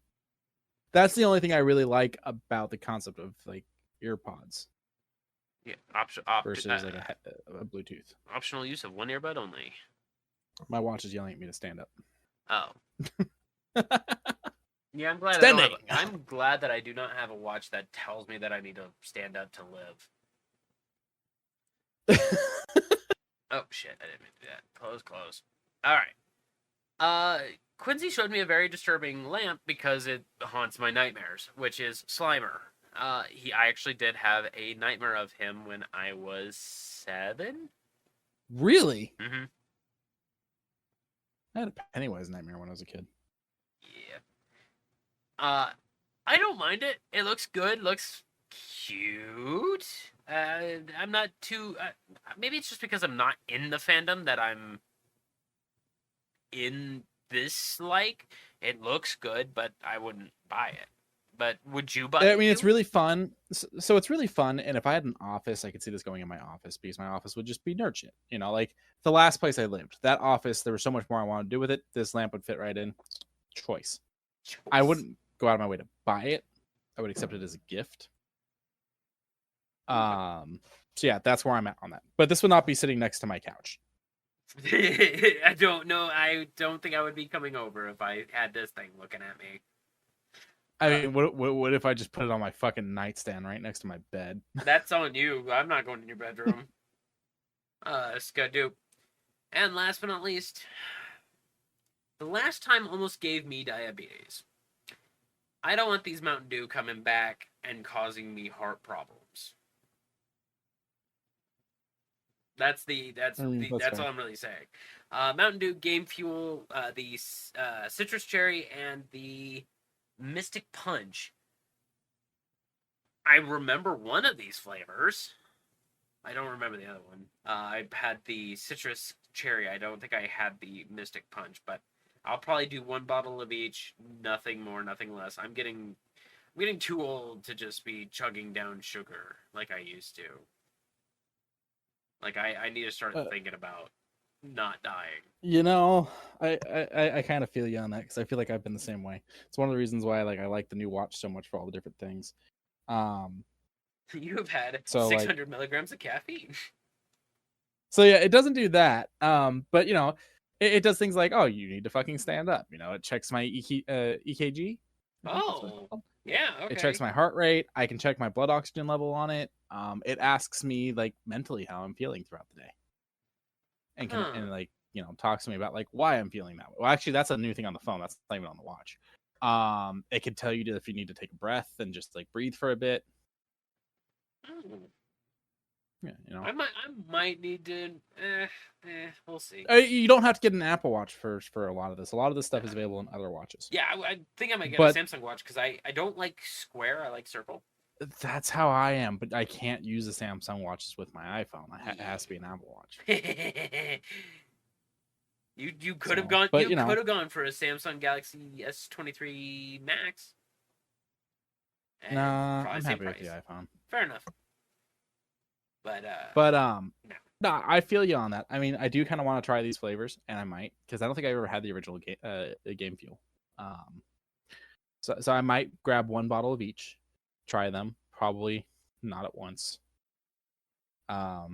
That's the only thing I really like about the concept of like earpods. Yeah. Versus like a Bluetooth. Optional use of one earbud only. My watch is yelling at me to stand up. Oh. Yeah, I'm glad. I'm glad that I do not have a watch that tells me that I need to stand up to live. Oh shit! I didn't mean to do that. Close. All right. Quincy showed me a very disturbing lamp because it haunts my nightmares, which is Slimer. I actually did have a nightmare of him when I was 7. Really? Mm-hmm. I had a Pennywise nightmare when I was a kid. Yeah. I don't mind it. It looks good. Looks cute. I'm not too. Maybe it's just because I'm not in the fandom that I'm in this. Like, it looks good, but I wouldn't buy it. But would you buy it? I mean, it's really fun. So it's really fun. And if I had an office, I could see this going in my office because my office would just be nerd shit. You know, like the last place I lived, that office, there was so much more I wanted to do with it. This lamp would fit right in. Choice. I wouldn't go out of my way to buy it. I would accept it as a gift. So yeah, that's where I'm at on that. But this would not be sitting next to my couch. I don't know. I don't think I would be coming over if I had this thing looking at me. I mean, what if I just put it on my fucking nightstand right next to my bed? That's on you. I'm not going in your bedroom. Skadoo. And last but not least, the last time almost gave me diabetes. I don't want these Mountain Dew coming back and causing me heart problems. That's all I'm really saying. Mountain Dew, Game Fuel, the Citrus Cherry, and the Mystic Punch. I remember one of these flavors. I don't remember the other one. I had the Citrus Cherry. I don't think I had the Mystic Punch, but I'll probably do one bottle of each. Nothing more, nothing less. I'm getting too old to just be chugging down sugar like I used to. Like, I need to start thinking about not dying. You know, I kind of feel you on that because I feel like I've been the same way. It's one of the reasons why I like the new watch so much for all the different things. You have had 600 milligrams of caffeine. So yeah, it doesn't do that. But you know, it does things like, oh, you need to fucking stand up. You know, it checks my EKG. Oh, yeah. Okay. It checks my heart rate. I can check my blood oxygen level on it. It asks me like mentally how I'm feeling throughout the day, and can and like talks to me about like why I'm feeling that way. Well, actually, that's a new thing on the phone. That's not even on the watch. It can tell you if you need to take a breath and just like breathe for a bit. Oh, Yeah, I might need to. We'll see. You don't have to get an Apple Watch for a lot of this. A lot of this stuff is available in other watches. Yeah, I think I might get But- a Samsung watch because I don't like square. I like circle. That's how I am, but I can't use the Samsung watches with my iPhone. It has to be an Apple Watch. You could have So, gone. but, You could have gone for a Samsung Galaxy S23 Max. And Nah, probably I'm same happy price. with the iPhone. Fair enough. But No, I feel you on that. I mean, I do kind of want to try these flavors, and I might because I don't think I ever had the original Game Fuel. So I might grab one bottle of each, try them. Probably not at once. But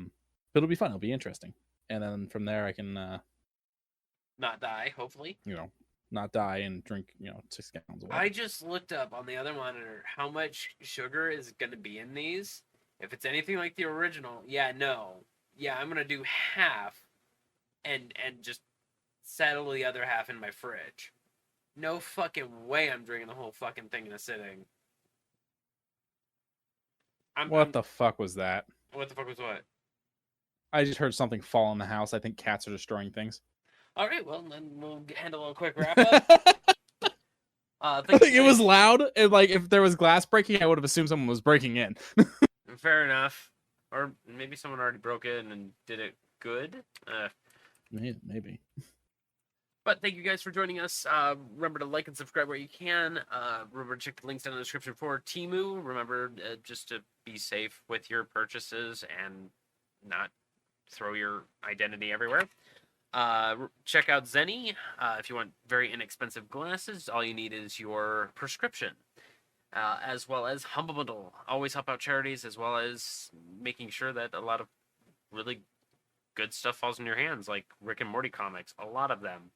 it'll be fun. It'll be interesting, and then from there I can, not die. Hopefully. not die and drink, 6 gallons of water. I just looked up on the other monitor how much sugar is going to be in these. If it's anything like the original, I'm gonna do half, and just settle the other half in my fridge. No fucking way I'm drinking the whole fucking thing in a sitting. What the fuck was that? What the fuck was what? I just heard something fall in the house. I think cats are destroying things. All right, well then we'll handle a quick wrap up. I think it was loud, and like if there was glass breaking, I would have assumed someone was breaking in. Fair enough. Or maybe someone already broke in and did it good. Maybe. But thank you guys for joining us. Remember to like and subscribe where you can. Remember to check the links down in the description for Temu. Remember just to be safe with your purchases and not throw your identity everywhere. Check out Zenny. If you want very inexpensive glasses, all you need is your prescription. As well as Humble Bundle. Always help out charities, as well as making sure that a lot of really good stuff falls in your hands, like Rick and Morty comics. A lot of them.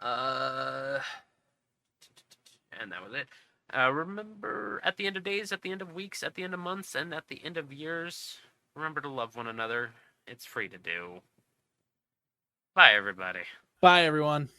And that was it. Remember, at the end of days, at the end of weeks, at the end of months, and at the end of years, remember to love one another. It's free to do. Bye, everybody. Bye, everyone.